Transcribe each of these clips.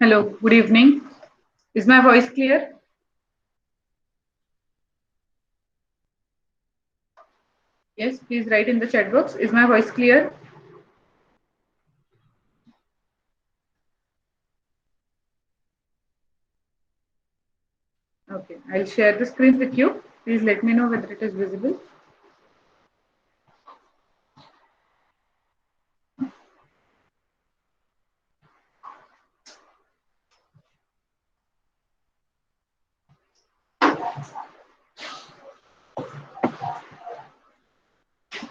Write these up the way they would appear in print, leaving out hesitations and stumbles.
Hello, good evening. Is my voice clear? Yes, please write in the chat box. Is my voice clear? Okay, I'll share the screen with you. Please let me know whether it is visible.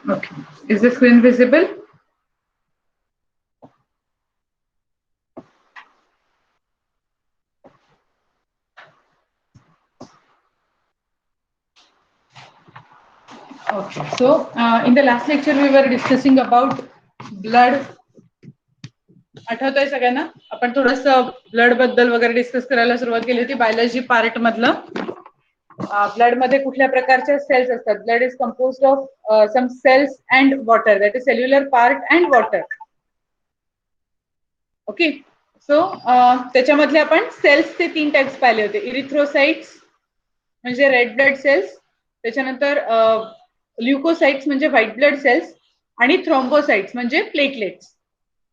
Okay, is the screen visible? Okay, so in the last lecture we were discussing about blood. आठवतंय सगळ्यांना आपण थोडंसं blood बद्दल वगैरे discuss करायला सुरुवात केली होती बायोलॉजी पार्ट मधलं. ब्लड मध्ये कुठल्या प्रकारच्या सेल्स असतात. Blood is composed of some cells and water, that is cellular part and water. Okay, so त्याच्यामधले आपण सेल्सचे 3 टाइप्स पाहिले होते. इरिथ्रोसाइट्स म्हणजे रेड ब्लड सेल्स, त्याच्यानंतर ल्युकोसाइट्स म्हणजे व्हाईट ब्लड सेल्स आणि थ्रोम्बोसाइट्स म्हणजे प्लेटलेट्स.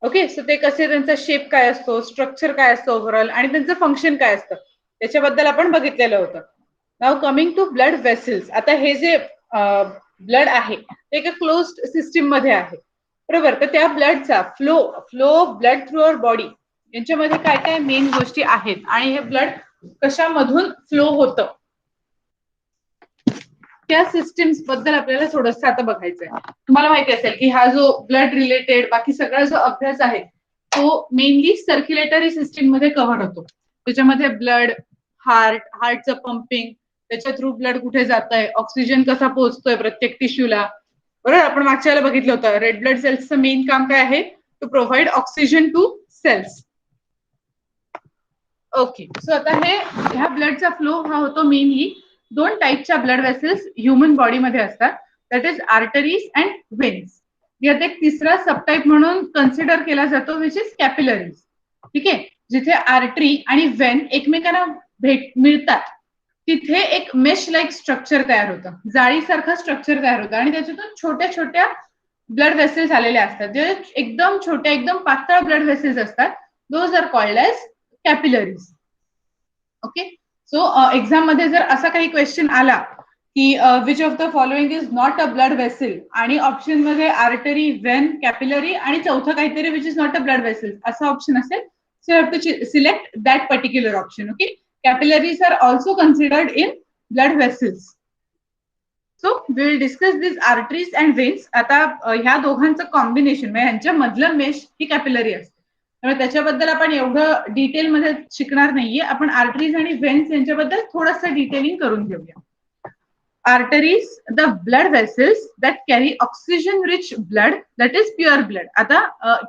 ओके, सो ते कसे, त्यांचा शेप काय असतो, स्ट्रक्चर काय असतं ओव्हरऑल आणि त्यांचं फंक्शन काय असतं त्याच्याबद्दल आपण बघितलेलं होतं. नाव कमिंग टू ब्लड वेसल्स. आता हे जे ब्लड आहे ते एका क्लोज्ड सिस्टीम मध्ये आहे, बरोबर. तर त्या ब्लडचा flow blood through our body यांच्यामध्ये काय काय मेन गोष्टी आहेत आणि हे ब्लड कशामधून फ्लो होतं त्या सिस्टीम्स बद्दल आपल्याला थोडंसं आता बघायचंय. तुम्हाला माहिती असेल की हा जो ब्लड रिलेटेड बाकी सगळा जो अभ्यास आहे तो मेनली सर्क्युलेटरी सिस्टीम मध्ये कव्हर होतो. त्याच्यामध्ये ब्लड, हार्टचं पंपिंग, त्याच्या थ्रू ब्लड कुठे जात आहे, ऑक्सिजन कसा पोहोचतोय प्रत्येक टिश्यूला, बरोबर. आपण मागच्या वेळेला बघितलं होतं रेड ब्लड सेल्सचं मेन काम काय आहे, to provide oxygen to cells. Okay, so आता ह्या ब्लडचा फ्लो हा होतो मेनली 2 टाईपच्या ब्लड वेसल्स ह्युमन बॉडीमध्ये असतात, that is arteries and veins. यात एक तिसरा सबटाईप म्हणून कन्सिडर केला जातो विच इज कॅपिलरीज. ठीक आहे, जिथे आर्टरी आणि वेन एकमेकांना मिळतात तिथे एक मेश लाईक स्ट्रक्चर तयार होतं, जाळीसारखं स्ट्रक्चर तयार होतं आणि त्याच्यातून छोट्या छोट्या ब्लड वेसल्स आलेले असतात, जे एकदम छोट्या एकदम पातळ ब्लड वेसल्स असतात. Those are called as capillaries. Okay, so exam मध्ये जर असा काही क्वेश्चन आला की which of the following is not a blood vessel आणि ऑप्शन मध्ये आर्टरी, वेन, कॅपिलरी आणि चौथं काहीतरी which is not a blood vessel असा ऑप्शन असेल, so you have to select that particular option. Okay, capillaries are also considered in blood vessels. So we will discuss this arteries and veins. आता ह्या दोघांचं combination म्हणजे यांच्या मधलं mesh ही capillary असते, त्यामुळे त्याच्याबद्दल आपण एवढं डिटेलमध्ये शिकणार नाहीये. आपण आर्टरीज आणि वेन्स यांच्याबद्दल थोडंसं डिटेलिंग करून घेऊया. Arteries, the blood vessels that carry oxygen rich blood, that is pure blood. आता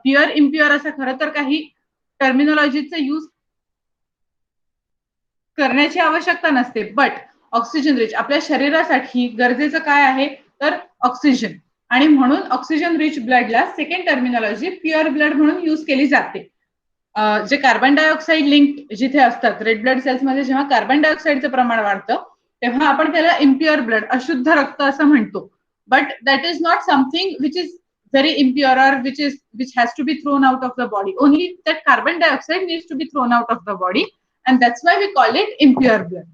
प्युअर इम्प्युअर असं खरं तर काही टर्मिनॉलॉजीचा यूज करण्याची आवश्यकता नसते, बट ऑक्सिजन रिच आपल्या शरीरासाठी गरजेचं काय आहे तर ऑक्सिजन, आणि म्हणून ऑक्सिजन रिच ब्लडला सेकंड टर्मिनॉलॉजी प्युअर ब्लड म्हणून यूज केली जाते. जे कार्बन डायऑक्साईड लिंक जिथे असतात रेड ब्लड सेल्स मध्ये, जेव्हा कार्बन डायऑक्साईडचं प्रमाण वाढतं तेव्हा आपण त्याला इम्प्युअर ब्लड, अशुद्ध रक्त असं म्हणतो. But that is not something which is very impure or which has to be thrown out of the body. Only that carbon dioxide needs to be thrown out of the body, and that's why we call it impure blood.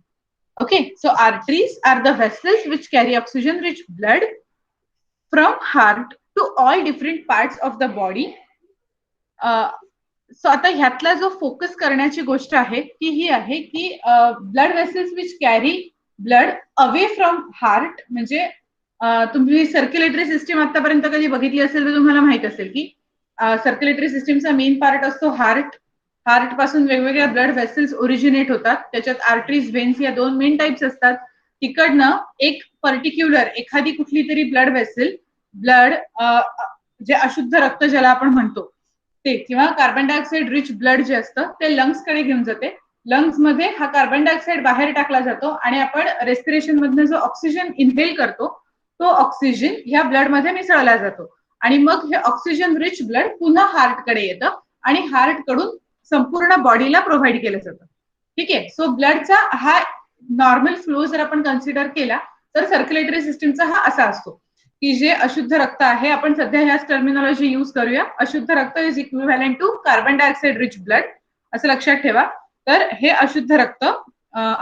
Okay, so arteries are the vessels which carry oxygen rich blood from heart to all different parts of the body. So आता ह्यातला जो focus करण्याची गोष्ट आहे ती ही आहे की blood vessels which carry blood away from heart. म्हणजे तुम्ही सर्क्युलेटरी सिस्टीम आतापर्यंत कधी बघितली असेल तर तुम्हाला माहित असेल की सर्क्युलेटरी सिस्टीमचा मेन पार्ट असतो हार्ट. हार्ट पासून वेगवेगळ्या ब्लड वेसल्स ओरिजिनेट होतात, त्याच्यात आर्टरीज, वेन्स या 2 मेन टाइप्स असतात. तिकडनं एक पर्टिक्युलर एखादी कुठली तरी ब्लड वेसल, ब्लड जे अशुद्ध रक्त ज्याला आपण म्हणतो ते, किंवा कार्बन डायऑक्साईड रिच ब्लड जे असतं ते लंग्स कडे घेऊन जाते. लंग्स मध्ये हा कार्बन डायऑक्साईड बाहेर टाकला जातो आणि आपण रेस्पिरेशन मधनं जो ऑक्सिजन इनहेल करतो तो ऑक्सिजन ह्या ब्लड मध्ये मिसळला जातो आणि मग हे ऑक्सिजन रिच ब्लड पुन्हा हार्ट कडे येतं आणि हार्ट कडून संपूर्ण बॉडीला प्रोव्हाइड केलं जातं. ठीक आहे. सो ब्लडचा हा नॉर्मल फ्लो जर आपण कन्सिडर केला तर सर्क्युलेटरी सिस्टीमचा हा असा असतो की जे अशुद्ध रक्त आहे, आपण सध्या ह्याच टर्मिनॉलॉजी यूज करूया, अशुद्ध रक्त is equivalent to carbon dioxide rich blood, असं लक्षात ठेवा. तर हे अशुद्ध रक्त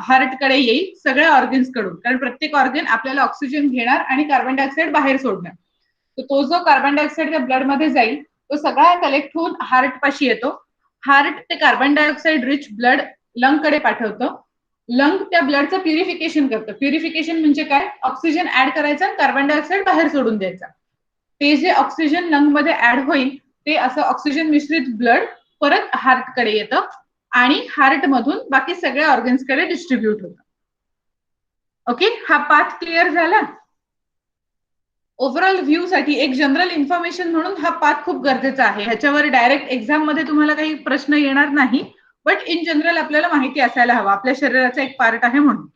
हार्टकडे येईल सगळ्या ऑर्गन्स कडून, कारण प्रत्येक ऑर्गन आपल्याला ऑक्सिजन घेणार आणि कार्बन डायऑक्साइड बाहेर सोडणार. तर तो जो कार्बन डायऑक्साइड त्या ब्लड मध्ये जाईल तो सगळा कलेक्ट होऊन हार्ट पाशी येतो. हार्ट ते carbon dioxide rich blood lung कडे पाठवतं. लंग त्या ब्लडचं प्युरिफिकेशन करतं. प्युरिफिकेशन म्हणजे काय? ऑक्सिजन ऍड करायचा आणि कार्बन डायऑक्साइड बाहेर सोडून द्यायचा. ते जे ऑक्सिजन लंग मध्ये ऍड होईल ते असं ऑक्सिजन मिश्रित ब्लड परत हार्टकडे येतं आणि हार्ट मधून बाकी सगळ्या ऑर्गन्सकडे डिस्ट्रीब्यूट होतं. ओके, हा पाथ क्लिअर झाला. ओव्हरऑल व्ह्यू साठी एक जनरल इन्फॉर्मेशन म्हणून हा पाथ खूप गरजेचा आहे. ह्याच्यावर डायरेक्ट एक्झाम मध्ये तुम्हाला काही प्रश्न येणार नाही, बट इन जनरल आपल्याला माहिती असायला हवा, आपल्या शरीराचा एक पार्ट आहे म्हणून.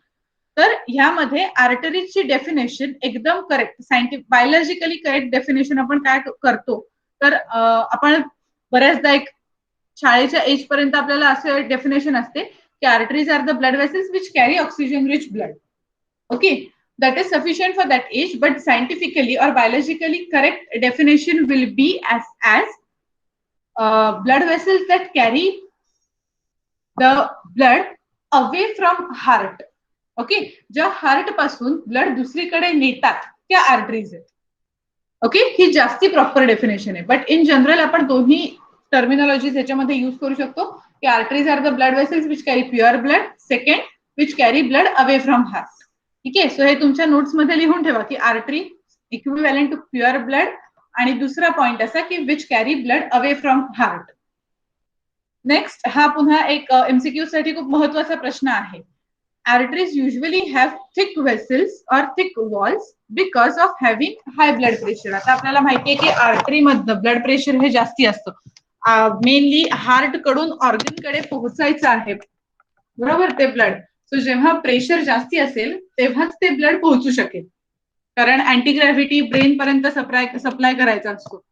तर ह्यामध्ये आर्टरीजची डेफिनेशन एकदम correct, scientific biologically correct definition आपण काय करतो तर आपण बऱ्याचदा एक शाळेच्या एज पर्यंत आपल्याला असं डेफिनेशन असते की arteries are the blood vessels which carry oxygen rich blood. Okay, that is sufficient for that age, but scientifically or biologically correct definition will be as blood vessels that carry the blood away from heart. Okay, ज्या heart पासून blood दुसरीकडे नेतात त्या arteries आहेत. Okay, ही जास्ती proper definition आहे, but in general आपण दोन्ही टर्मिनॉलॉजीज ह्याच्यामध्ये यूज करू शकतो की arteries are the blood vessels which carry pure blood, second which carry blood away from heart. ठीक आहे. सो हे तुमच्या नोट्स मध्ये लिहून ठेवा की artery equivalent to pure blood आणि दुसरा पॉइंट असा की which carry blood away from heart. Next, हा पुन्हा एक एमसीक्यू साठी खूप महत्वाचा प्रश्न आहे. Arteries usually have thick vessels or thick walls because of having high blood pressure. आता आपल्याला माहिती आहे की आर्टरी मधलं ब्लड प्रेशर हे जास्ती असतं. मेनली हार्ट कडून ऑर्गन कडे पोहोचायचं आहे, बरोबर, ते ब्लड. सो जेव्हा प्रेशर जास्ती असेल तेव्हाच ते ब्लड पोहोचू शकेल, कारण अँटीग्रॅव्हिटी ब्रेन पर्यंत सप्लाय करायचा असतो.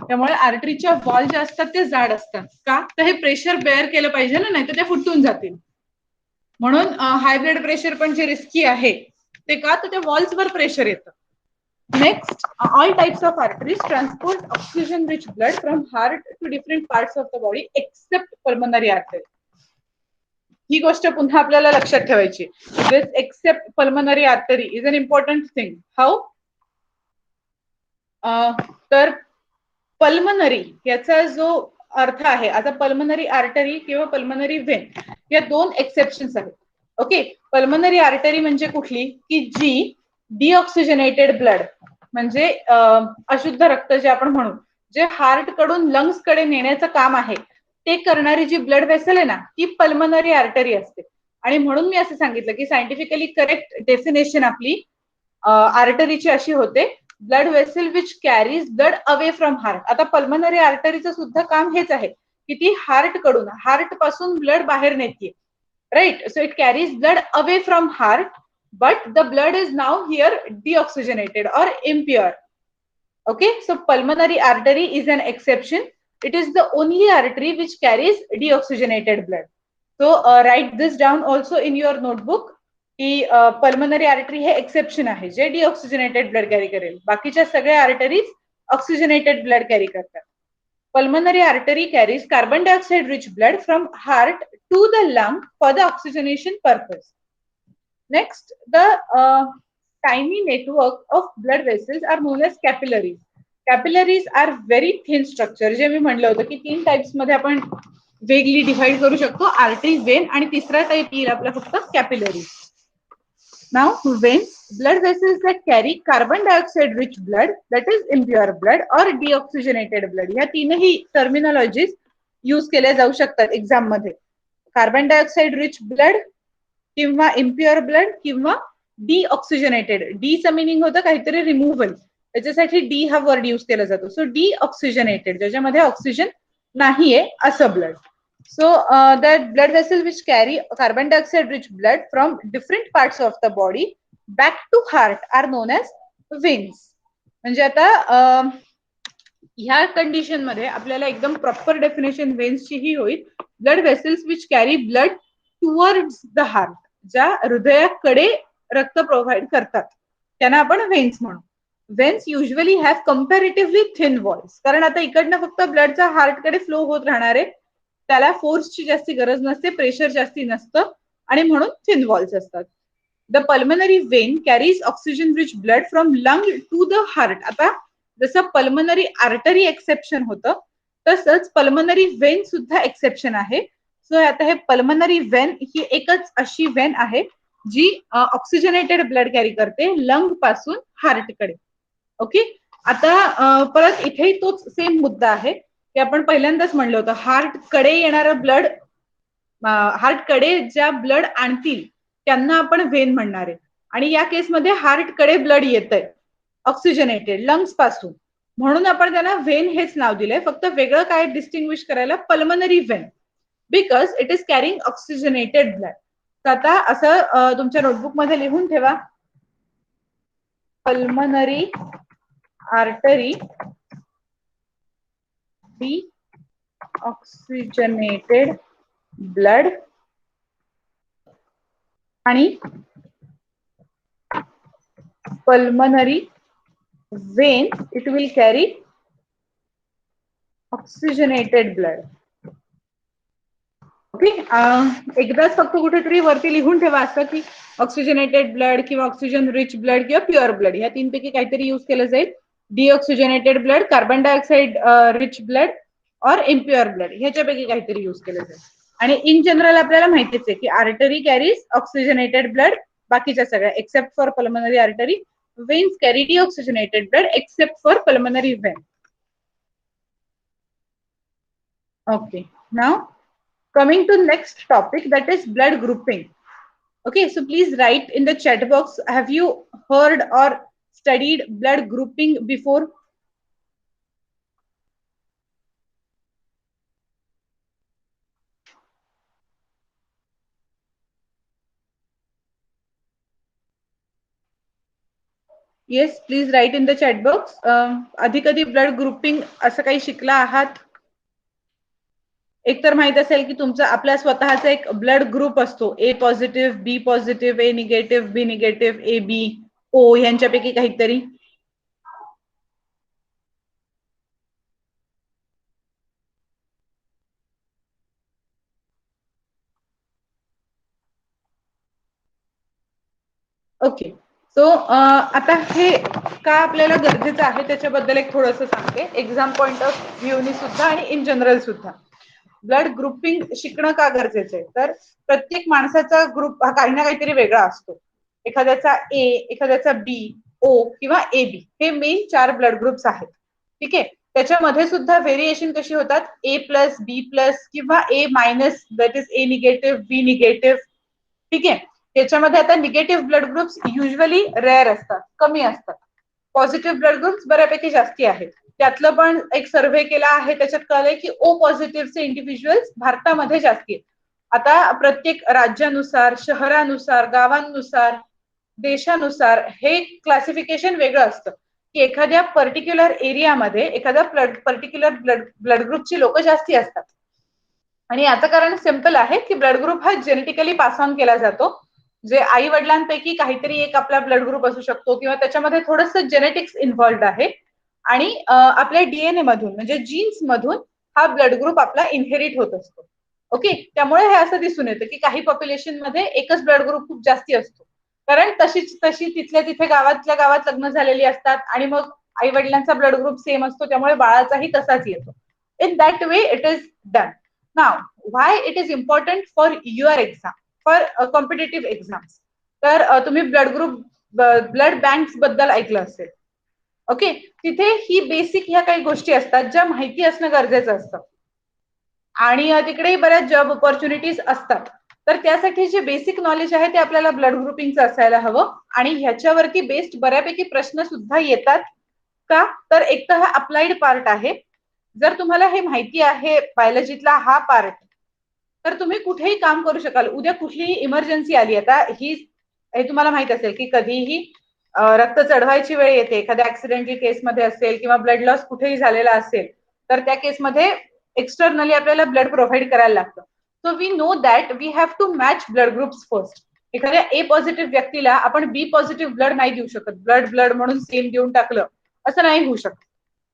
त्यामुळे आर्टरीच्या वॉल जे असतात ते जाड असतात. का? तर हे प्रेशर बेअर केलं पाहिजे ना, नाही तर ते फुटून जातील. म्हणून हाय ब्लड प्रेशर पण जे रिस्की आहे ते का, तर त्या वॉल्सवर प्रेशर येतं. Next, all types of arteries transport oxygen rich blood from heart to different parts of the body except pulmonary artery. ही गोष्ट पुन्हा आपल्याला लक्षात ठेवायची. This except pulmonary artery is an important thing. How? तर पल्मनरी याचा जो अर्थ आहे, आता पल्मनरी आर्टरी किंवा पल्मनरी वेन या दोन एक्सेप्शन्स आहेत. ओके, पल्मनरी आर्टरी म्हणजे कुठली की जी डिऑक्सिजनेटेड ब्लड म्हणजे अशुद्ध रक्त जे आपण म्हणू, जे हार्ट कडून लंग्स कडे नेण्याचं काम आहे ते करणारी जी ब्लड वेसल आहे ना, ती पल्मनरी आर्टरी असते. आणि म्हणून मी असं सांगितलं की सायंटिफिकली करेक्ट डेफिनेशन आपली आर्टरीची अशी होते, blood vessel which carries blood away from heart. आता पल्मनरी आर्टरीचं सुद्धा काम हेच आहे की ती हार्ट कडून, हार्ट पासून ब्लड बाहेर नेते, right. So it carries blood away from heart, but the blood is now here deoxygenated or impure. Okay, so pulmonary artery is an exception. It is the only artery which carries deoxygenated blood. So write this down also in your notebook की pulmonary artery हे exception आहे जे deoxygenated blood carry करेल. बाकीच्या सगळ्या arteries oxygenated blood carry करतात. Pulmonary artery carries carbon dioxide rich blood from heart to the lung for the oxygenation purpose. Next, the tiny network of blood vessels are known as capillaries. Capillaries are very thin structure. जे मी म्हणलं होतं की 3 types मध्ये आपण वेगळी divide करू शकतो, artery, Wien आणि तिसरा टाइप येईल आपला फक्त capillary. Now, veins, blood vessels that carry carbon dioxide rich blood, that is impure blood or deoxygenated blood. या तीनही टर्मिनॉलॉजीज यूज केल्या जाऊ शकतात एक्झाम मध्ये. कार्बन डायऑक्साइड रिच ब्लड किंवा इम्प्युअर ब्लड किंवा डिऑक्सिजनेटेड. डीचं मिनिंग होतं काहीतरी रिमूव्हल, त्याच्यासाठी डी हा वर्ड यूज केला जातो. सो डिऑक्सिजनेटेड ज्याच्यामध्ये ऑक्सिजन नाहीये असं blood. So that blood vessels which carry carbon dioxide rich blood from different parts of the body back to heart are known as veins. म्हणजे आता ह्या कंडिशन मध्ये आपल्याला एकदम प्रॉपर डेफिनेशन वेन्सची ही होईल. Blood vessels which carry blood towards the heart, ज्या हृदयाकडे रक्त प्रोव्हाइड करतात त्यांना आपण व्हेन्स म्हणू. Veins usually have comparatively thin walls, कारण आता इकडनं फक्त ब्लडचा हार्टकडे फ्लो होत राहणार आहे, त्याला फोर्सची जास्ती गरज नसते, प्रेशर जास्ती नसतं आणि म्हणून थिन वॉल्स असतात. The pulmonary vein carries oxygen rich blood from lung to the heart. आता जसं पल्मनरी आर्टरी एक्सेप्शन होतं तसंच पल्मनरी वेन सुद्धा एक्सेप्शन आहे. सो आता हे पल्मनरी वेन ही एकच अशी वेन आहे जी ऑक्सिजनेटेड ब्लड कॅरी करते लंग पासून हार्टकडे. ओके, आता परत इथे तोच सेम मुद्दा आहे की आपण पहिल्यांदाच म्हणलं होतं हार्टकडे येणारं ब्लड, हार्टकडे ज्या ब्लड आणतील त्यांना आपण वेन म्हणणार आहे, आणि या केसमध्ये हार्टकडे ब्लड येतंय ऑक्सिजनेटेड लंग्स पासून, म्हणून आपण त्यांना वेन हेच नाव दिलंय. फक्त वेगळं काय डिस्टिंग्विश करायला pulmonary vein, because it is carrying oxygenated blood. तर आता असं तुमच्या नोटबुक मध्ये लिहून ठेवा, pulmonary artery deoxygenated blood आणि pulmonary vein it will carry oxygenated blood. Okay, एकदाच फक्त कुठेतरी वरती लिहून ठेवा असं की ऑक्सिजनेटेड ब्लड किंवा ऑक्सिजन रिच ब्लड किंवा प्युअर ब्लड, या तीन पैकी काहीतरी यूज केलं जाईल. Deoxygenated blood, carbon dioxide rich blood और इम्प्युअर ब्लड, ह्याच्यापैकी काहीतरी यूज केलं जाईल. आणि इन जनरल आपल्याला माहितीच आहे की आर्टरी कॅरीज ऑक्सिजनेटेड ब्लड, बाकीच्या सगळ्या except for pulmonary artery. Veins carry deoxygenated blood except for pulmonary Wien. Okay, now coming to next topic, that is blood grouping. Okay, so please write in the chat box, have you heard or studied blood grouping before? Yes, please write in the chat box. आधी कधी blood grouping असं काही शिकला आहात? एक तर माहित असेल की तुमचा आपला स्वतःचा एक ब्लड ग्रुप असतो, A positive, B positive, A negative, B negative, A B O, यांच्यापैकी काहीतरी. ओके, सो आता हे का आपल्याला गरजेचं आहे त्याच्याबद्दल एक थोडंसं सांगते, एक्झाम पॉइंट ऑफ व्ह्यूनी सुद्धा आणि इन जनरल सुद्धा. ब्लड ग्रुपिंग शिकणं का गरजेचं आहे, तर प्रत्येक माणसाचा ग्रुप हा काही ना काहीतरी वेगळा असतो. एखाद्याचा ए, एखाद्याचा बी, ओ किंवा ए बी, हे मेन 4 ब्लड ग्रुप्स आहेत. ठीक आहे, त्याच्यामध्ये सुद्धा व्हेरिएशन कशी होतात, ए प्लस, बी प्लस किंवा A minus, that is A negative, B negative. ठीक आहे, त्याच्यामध्ये आता negative blood groups usually rare असतात, कमी असतात. पॉझिटिव्ह ब्लड ग्रुप्स बऱ्यापैकी जास्ती आहेत. त्यातलं पण एक सर्व्हे केला आहे, त्याच्यात कळलंय की ओ पॉझिटिव्हचे इंडिव्हिज्युअल्स भारतामध्ये जास्ती आहेत. आता प्रत्येक राज्यानुसार, शहरानुसार, गावांनुसार, देशानुसार हे क्लासिफिकेशन वेगळं असतं की एखाद्या पर्टिक्युलर एरियामध्ये एखाद्या पर्टिक्युलर ब्लड ग्रुपची लोक जास्ती असतात. आणि याचं कारण सिंपल आहे की ब्लड ग्रुप हा जेनेटिकली पास ऑन केला जातो. जे आई वडिलांपैकी काहीतरी एक आपला ब्लड ग्रुप असू शकतो किंवा त्याच्यामध्ये थोडंसं जेनेटिक्स इन्व्हॉल्ड आहे, आणि आपल्या डीएनए मधून म्हणजे जीन्स मधून हा ब्लड ग्रुप आपला इनहेरिट होत असतो. ओके, त्यामुळे हे असं दिसून येतं की काही पॉप्युलेशन मध्ये एकच ब्लड ग्रुप खूप जास्ती असतो, कारण तशी तिथल्या तिथे गावातल्या गावात लग्न झालेली असतात आणि मग आई वडिलांचा ब्लड ग्रुप सेम असतो, त्यामुळे बाळाचाही तसाच येतो. In that way it is done. Now why it is important for your exam, for competitive exams, तर तुम्ही ब्लड ग्रुप, ब्लड बँक्स बद्दल ऐकलं असेल. ओके, तिथे ही बेसिक ह्या काही गोष्टी असतात ज्या माहिती असणं गरजेचं असतं, आणि तिकडे बऱ्याच जॉब ऑपॉर्च्युनिटीज असतात. तर त्यासाठी जे बेसिक नॉलेज आहे ते आपल्याला ब्लड ग्रुपिंगचं असायला हवं, आणि ह्याच्यावरती बेस्ड बऱ्यापैकी प्रश्न सुद्धा येतात. का, तर एक तर हा अप्लाइड पार्ट आहे. जर तुम्हाला हे माहिती आहे बायोलॉजीतला हा पार्ट, तर तुम्ही कुठेही काम करू शकाल. उद्या कुठलीही इमर्जन्सी आली, आता ही हे तुम्हाला माहित असेल की कधीही रक्त चढवायची वेळ येते, एखाद्या ऍक्सिडेंटल केसमध्ये असेल किंवा ब्लड लॉस कुठेही झालेला असेल, तर त्या केसमध्ये एक्सटर्नली आपल्याला ब्लड प्रोव्हाइड करायला लागतं. So we know that we have to match blood groups first. एखाद्या ए पॉझिटिव्ह व्यक्तीला आपण बी पॉझिटिव्ह ब्लड नाही देऊ शकत, ब्लड ब्लड म्हणून सेम देऊन टाकलं असं नाही होऊ शकत.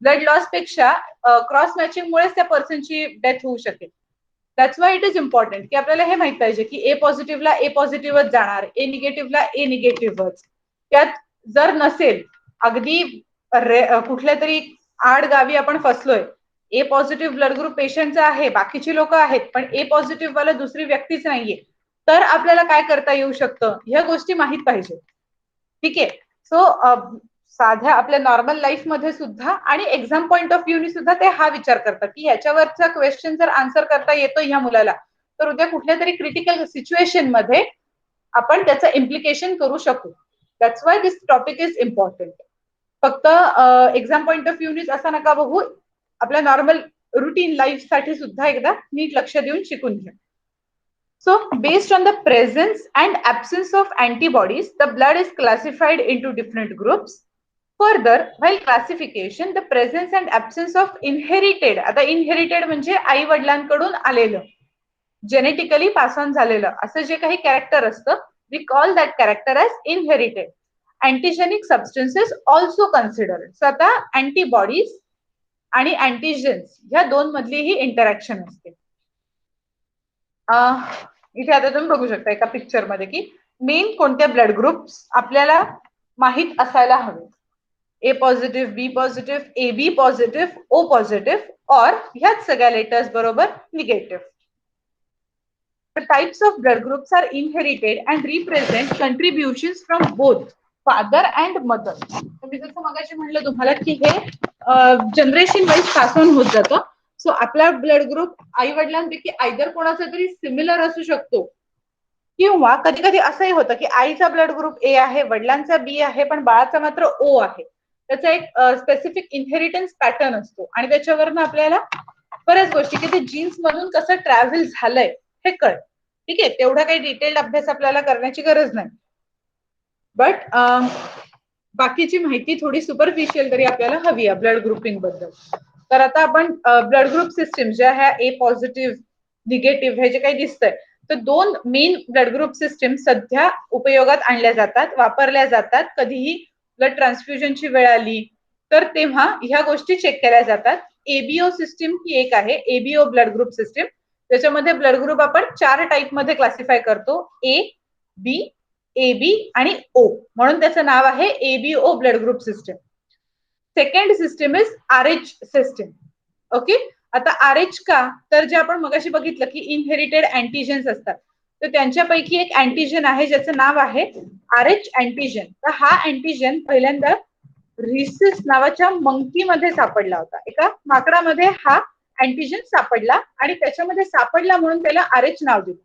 ब्लड लॉस पेक्षा क्रॉस मॅचिंगमुळेच त्या पर्सनची डेथ होऊ शकेल. That's why it is important की आपल्याला हे माहित पाहिजे की ए पॉझिटिव्हला ए पॉझिटिव्हच जाणार, ए निगेटिव्हला ए निगेटिव्हच. त्यात जर नसेल, अगदी कुठल्या तरी आड गावी आपण फसलोय, ए पॉझिटिव्ह ब्लड ग्रुप पेशंटचा आहे, बाकीची लोक आहेत, पण ए पॉझिटिव्ह वाला दुसरी व्यक्तीच नाहीये, तर आपल्याला काय करता येऊ शकतं, ह्या गोष्टी माहित पाहिजे. ठीक आहे. सो साध्या आपल्या नॉर्मल लाईफ मध्ये सुद्धा आणि एक्झाम पॉईंट ऑफ व्ह्यू सुद्धा ते हा विचार करतात की याच्यावरचा क्वेश्चन जर आन्सर करता येतो ह्या मुलाला, तर उद्या कुठल्या तरी क्रिटिकल सिच्युएशन मध्ये आपण त्याचं इम्प्लिकेशन करू शकू. That's why this topic is important. फक्त एक्झाम पॉईंट ऑफ व्ह्यू असं नका बघू, आपल्या नॉर्मल रुटीन लाईफ साठी सुद्धा एकदा नीट लक्ष देऊन शिकून घ्या. So, based on the presence and absence of antibodies, the blood is classified into different groups. Further, while classification, the presence and absence of inherited, आता inherited म्हणजे आई वडिलांकडून आलेलं, जेनेटिकली पास ऑन झालेलं असं जे काही कॅरेक्टर असतं, we call that character as inherited. Antigenic substances also considered. So आता antibodies आणि अँटीजेन्स ह्या दोन मधली ही इंटरॅक्शन असते. इथे आता तुम्ही बघू शकता एका पिक्चर मध्ये की मेन कोणत्या ब्लड ग्रुप्स आपल्याला माहित असायला हवे. A positive, B positive, A B positive, O positive और ह्याच सगळ्या लेटर्स बरोबर negative. The types of blood groups are inherited and represent contributions from both father and mother. मी जसं मगाशी म्हणलं तुम्हाला की हे जनरेशन वाईज पास ऑन होत जातं. सो आपला ब्लड ग्रुप आई वडिलांपैकी आयदर कोणाचा तरी सिमिलर असू शकतो, किंवा कधी कधी असंही होतं की आईचा ब्लड ग्रुप ए आहे, वडिलांचा बी आहे, पण बाळाचा मात्र ओ आहे. त्याचा एक स्पेसिफिक इनहेरिटन्स पॅटर्न असतो आणि त्याच्यावरनं आपल्याला बऱ्याच गोष्टी की ते जीन्स मधून कसं ट्रॅव्हल झालंय हे कळ. ठीक आहे, तेवढा काही डिटेल्ड अभ्यास आपल्याला करण्याची गरज नाही, बट बाकीची माहिती थोडी सुपरफिशियल तरी आपल्याला हवी आहे ब्लड ग्रुपिंग बद्दल. तर आता आपण ब्लड ग्रुप सिस्टीम ज्या ह्या ए पॉझिटिव्ह, निगेटिव्ह हे जे काही दिसतंय, तर दोन मेन ब्लड ग्रुप सिस्टीम सध्या उपयोगात आणल्या जातात, वापरल्या जातात. कधीही ब्लड ट्रान्सफ्युजनची वेळ आली तर तेव्हा ह्या गोष्टी चेक केल्या जातात. एबीओ सिस्टीम ही एक आहे, एबीओ ब्लड ग्रुप सिस्टीम. त्याच्यामध्ये ब्लड ग्रुप आपण 4 टाईप मध्ये क्लासिफाय करतो, ए, बी, ए बी आणि ओ, म्हणून त्याचं नाव आहे ABO blood group system. Second system is RH system. Okay, आता आरएच का, तर जे आपण मगाशी बघितलं की इनहेरिटेड अँटीजेन्स असतात, तर त्यांच्यापैकी एक अँटीजन आहे ज्याचं नाव आहे आरएच अँटीजन. तर हा अँटीजन पहिल्यांदा रिसिस नावाच्या मंकी मध्ये सापडला होता. एका माकडामध्ये हा अँटीजन सापडला आणि त्याच्यामध्ये सापडला म्हणून त्याला आरएच नाव दिलं.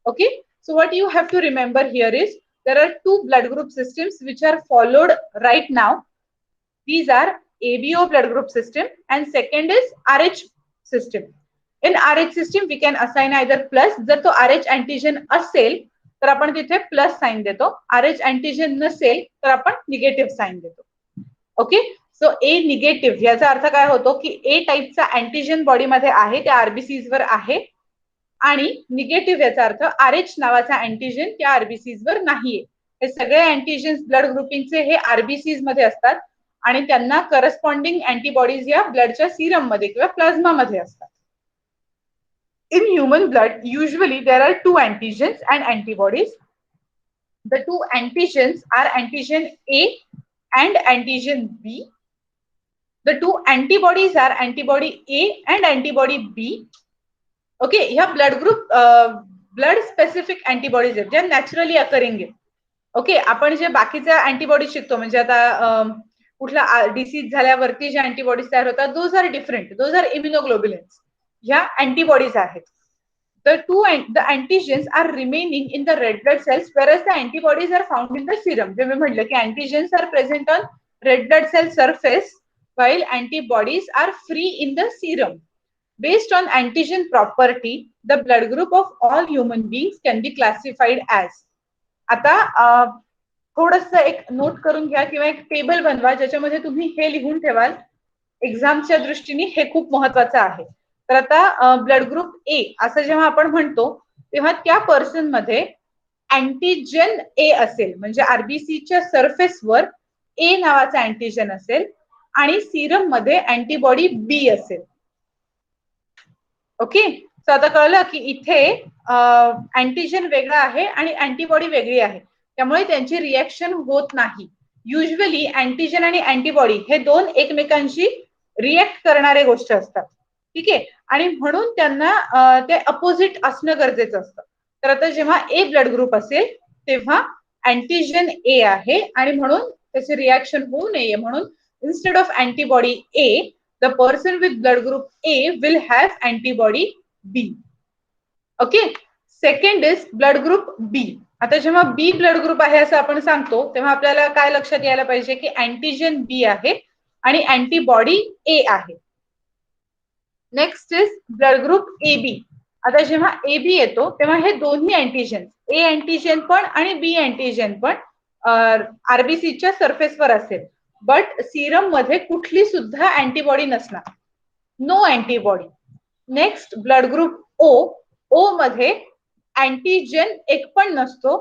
Okay, so what you have to remember here is there are 2 blood group systems which are followed right now. These are ABO blood group system and second is RH system. In RH system we can assign either plus, जर तो RH antigen असेल तर आपण तिथे plus sign देतो, RH antigen नसेल तर आपण निगेटिव्ह साइन देतो. ओके, सो ए निगेटिव्ह याचा अर्थ काय होतो की ए टाईपचा अँटीजन बॉडीमध्ये आहे, त्या आरबीसीज वर आहे, आणि निगेटिव्ह याचा अर्थ आरएच नावाचा अँटीजन त्या आरबीसीज वर नाहीये. हे सगळे अँटीजन्स ब्लड ग्रुपिंगचे हे आरबीसीज मध्ये असतात आणि त्यांना करस्पॉन्डिंग अँटीबॉडीज या ब्लडच्या सिरम मध्ये किंवा प्लाझ्मा मध्ये असतात. In human blood, usually there are 2 antigens and antibodies. The 2 antigens are antigen A and antigen B. The 2 antibodies are antibody A and antibody B. Okay, ह्या blood group blood specific antibodies आहेत ज्या naturally occurring आहेत. Okay, आपण जे बाकीच्या antibody शिकतो म्हणजे आता कुठला डिसीज झाल्यावरती जे अँटीबॉडीज तयार होतात, those are different, those are immunoglobulins, ह्या अँटीबॉडीज आहेत. The antigens are remaining in the red blood cells whereas the antibodies are found in the serum. जे मी म्हटलं की antigens are present on red blood cell surface while antibodies are free in the serum. Based on antigen property, the blood group of all human beings can be classified as. आता थोडंसं एक note करून घ्या किंवा एक table बनवा ज्याच्यामध्ये तुम्ही हे लिहून ठेवाल. एक्झामच्या दृष्टीने हे खूप महत्वाचं आहे. तर आता ब्लड ग्रुप ए असं जेव्हा आपण म्हणतो तेव्हा त्या पर्सन मध्ये अँटीजन ए असेल, म्हणजे आरबीसीच्या सरफेसवर ए नावाचा अँटीजन असेल आणि सिरम मध्ये अँटीबॉडी बी असेल. ओके, सो आता कळलं की इथे अँटीजन वेगळा आहे आणि अँटीबॉडी वेगळी आहे, त्यामुळे त्यांची रिएक्शन होत नाही. युजली अँटीजन आणि अँटीबॉडी हे दोन एकमेकांशी रिएक्ट करणारे गोष्ट असतात. ठीक आहे, आणि म्हणून त्यांना ते अपोजिट असणं गरजेचं असतं. तर आता जेव्हा ए ब्लड ग्रुप असेल तेव्हा अँटीजन ए आहे आणि म्हणून त्याचे रिएक्शन होऊ नये म्हणून instead of antibody A, the person with blood group A will have antibody B. Okay, second is blood group B. आता जेव्हा बी ब्लड ग्रुप आहे असं आपण सांगतो तेव्हा आपल्याला काय लक्षात यायला पाहिजे की अँटीजन बी आहे आणि अँटीबॉडी ए आहे. Next is blood group A B. आता जेव्हा ए बी येतो तेव्हा हे दोन्ही अँटीजन, ए अँटीजन पण आणि बी अँटीजन पण आरबीसीच्या सरफेसवर असेल, बट सिरम मध्ये कुठली सुद्धा अँटीबॉडी नसणार, no antibody. Next blood group O. O मध्ये अँटीजन एक पण नसतो,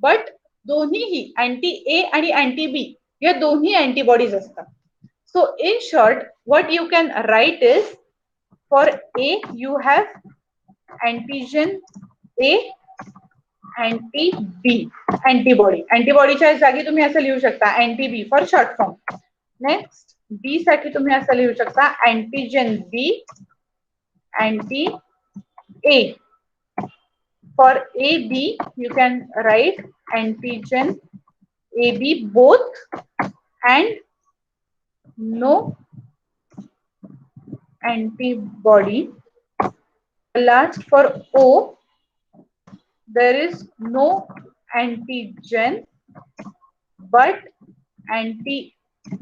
बट दोन्हीही अँटी ए आणि अँटी बी या दोन्ही अँटीबॉडीज असतात. So in short what you can write is for A you have antigen A anti B antibody. अँटीबॉडीच्या जागी तुम्ही असं लिहू शकता anti B for short form. Next B साठी तुम्ही असं लिहू शकता antigen B anti A. For A B you can write antigen A B both and no antibody. Last for O, there is no antigen but anti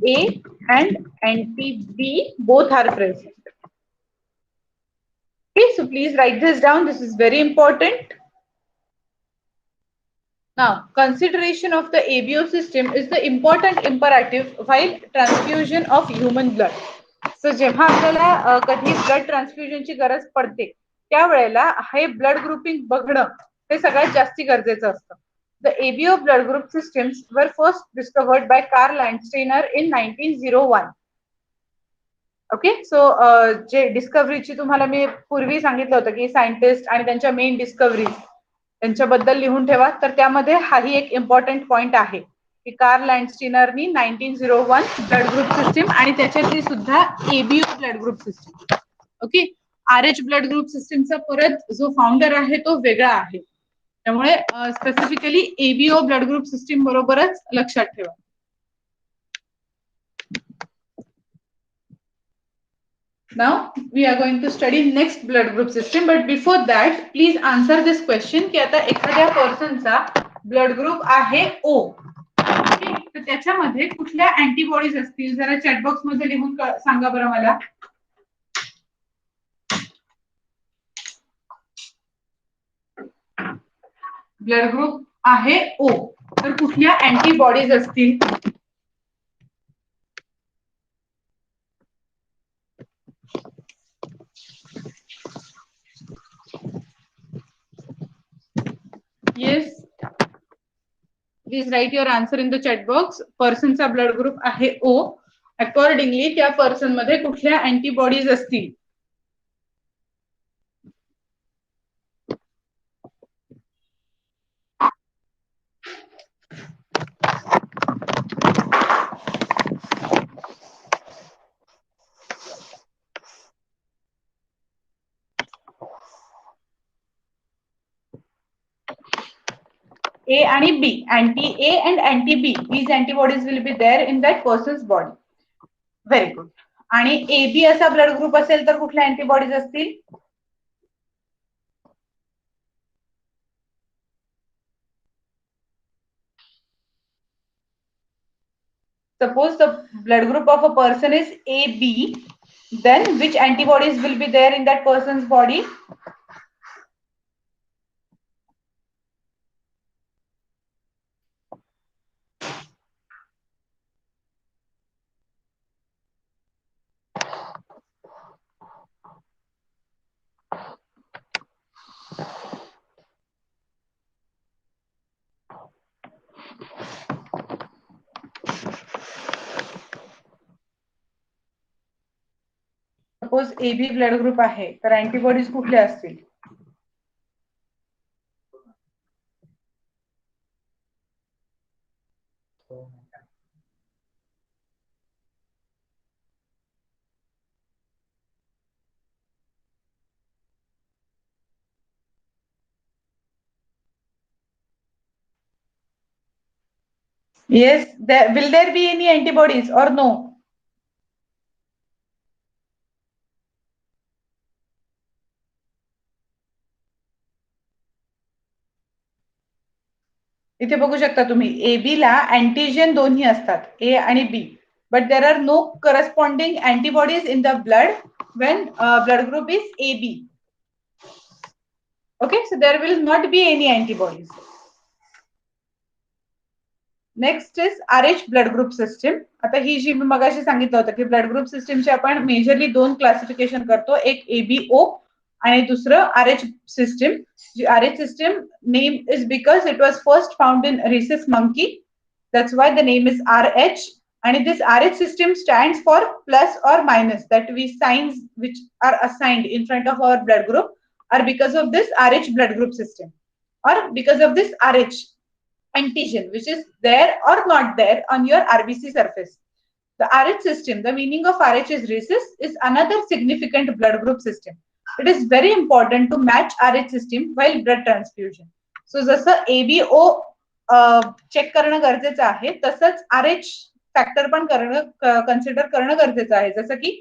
A and anti B both are present. Okay, so please write this down. This is very important. Now, consideration of the ABO system is the important imperative while transfusion of human blood. So जेव्हा आपल्याला कधी blood ट्रान्सफ्युजनची गरज पडते त्यावेळेला हे blood grouping बघणं हे सगळ्यात जास्ती गरजेचं असतं. The ABO blood group systems were first discovered by Karl Landsteiner in 1901. Okay, so जे डिस्कव्हरीची तुम्हाला मी पूर्वी सांगितलं होतं की सायंटिस्ट आणि त्यांच्या मेन डिस्कव्हरी त्यांच्याबद्दल लिहून ठेवा, तर त्यामध्ये हाही एक इम्पॉर्टंट पॉइंट आहे की कार्ल लँडस्टीनरनी 1901 ब्लड ग्रुप सिस्टीम आणि त्याच्यातली सुद्धा ABO blood group system. Okay, RH blood group सिस्टीमचा परत जो फाउंडर आहे तो वेगळा आहे, त्यामुळे specifically ABO blood group system बरोबरच लक्षात ठेवा. Now we are going to study next blood group system, but before that please answer this question की आता एखाद्या पर्सनचा ब्लड ग्रुप आहे O, तर त्याच्यामध्ये कुठल्या अँटीबॉडीज असतील जरा चॅट बॉक्स मध्ये लिहून सांगा बरं मला. ब्लड ग्रुप आहे O तर कुठल्या अँटीबॉडीज असतील. Yes, please write your answer in the chat box. पर्सनचा ब्लड ग्रुप आहे O, अकॉर्डिंगली त्या पर्सन मध्ये कुठल्या अँटीबॉडीज असतील. A आणि B, anti A and anti B, these antibodies will be there in that person's body. Very good. आणि AB असा blood group असेल तर कुठल्या अँटीबॉडीज असतील. Suppose the blood group of a person is AB, then which antibodies will be there in that person's body? Suppose AB blood group आहे तर antibodies कुठले असतील? Yes, will there be any antibodies or no? इथे बघू शकता तुम्ही AB ला antigen दोन्ही असतात, A आणि B, but there are no corresponding antibodies in the blood when blood group is AB. Okay, so there will not be any antibodies. Next is RH blood group system. आता ही जी मी मगाशी सांगितलं होतं की blood group सिस्टीमचे आपण majorly दोन classification करतो, एक ABO आणि दुसरं RH system. RH system name is because it was first found in rhesus monkey. That's why the name is RH. And this RH system stands for plus or minus, that we signs which are assigned in front of our blood group are because of this RH blood group system or because of this RH antigen which is there or not there on your RBC surface. The RH system, the meaning of RH is rhesus, is another significant blood group system. It is very important to match RH system while blood transfusion. So जसं ABO check करणं गरजेचं आहे तसंच RH factor पण consider करणं गरजेचं आहे. जसं की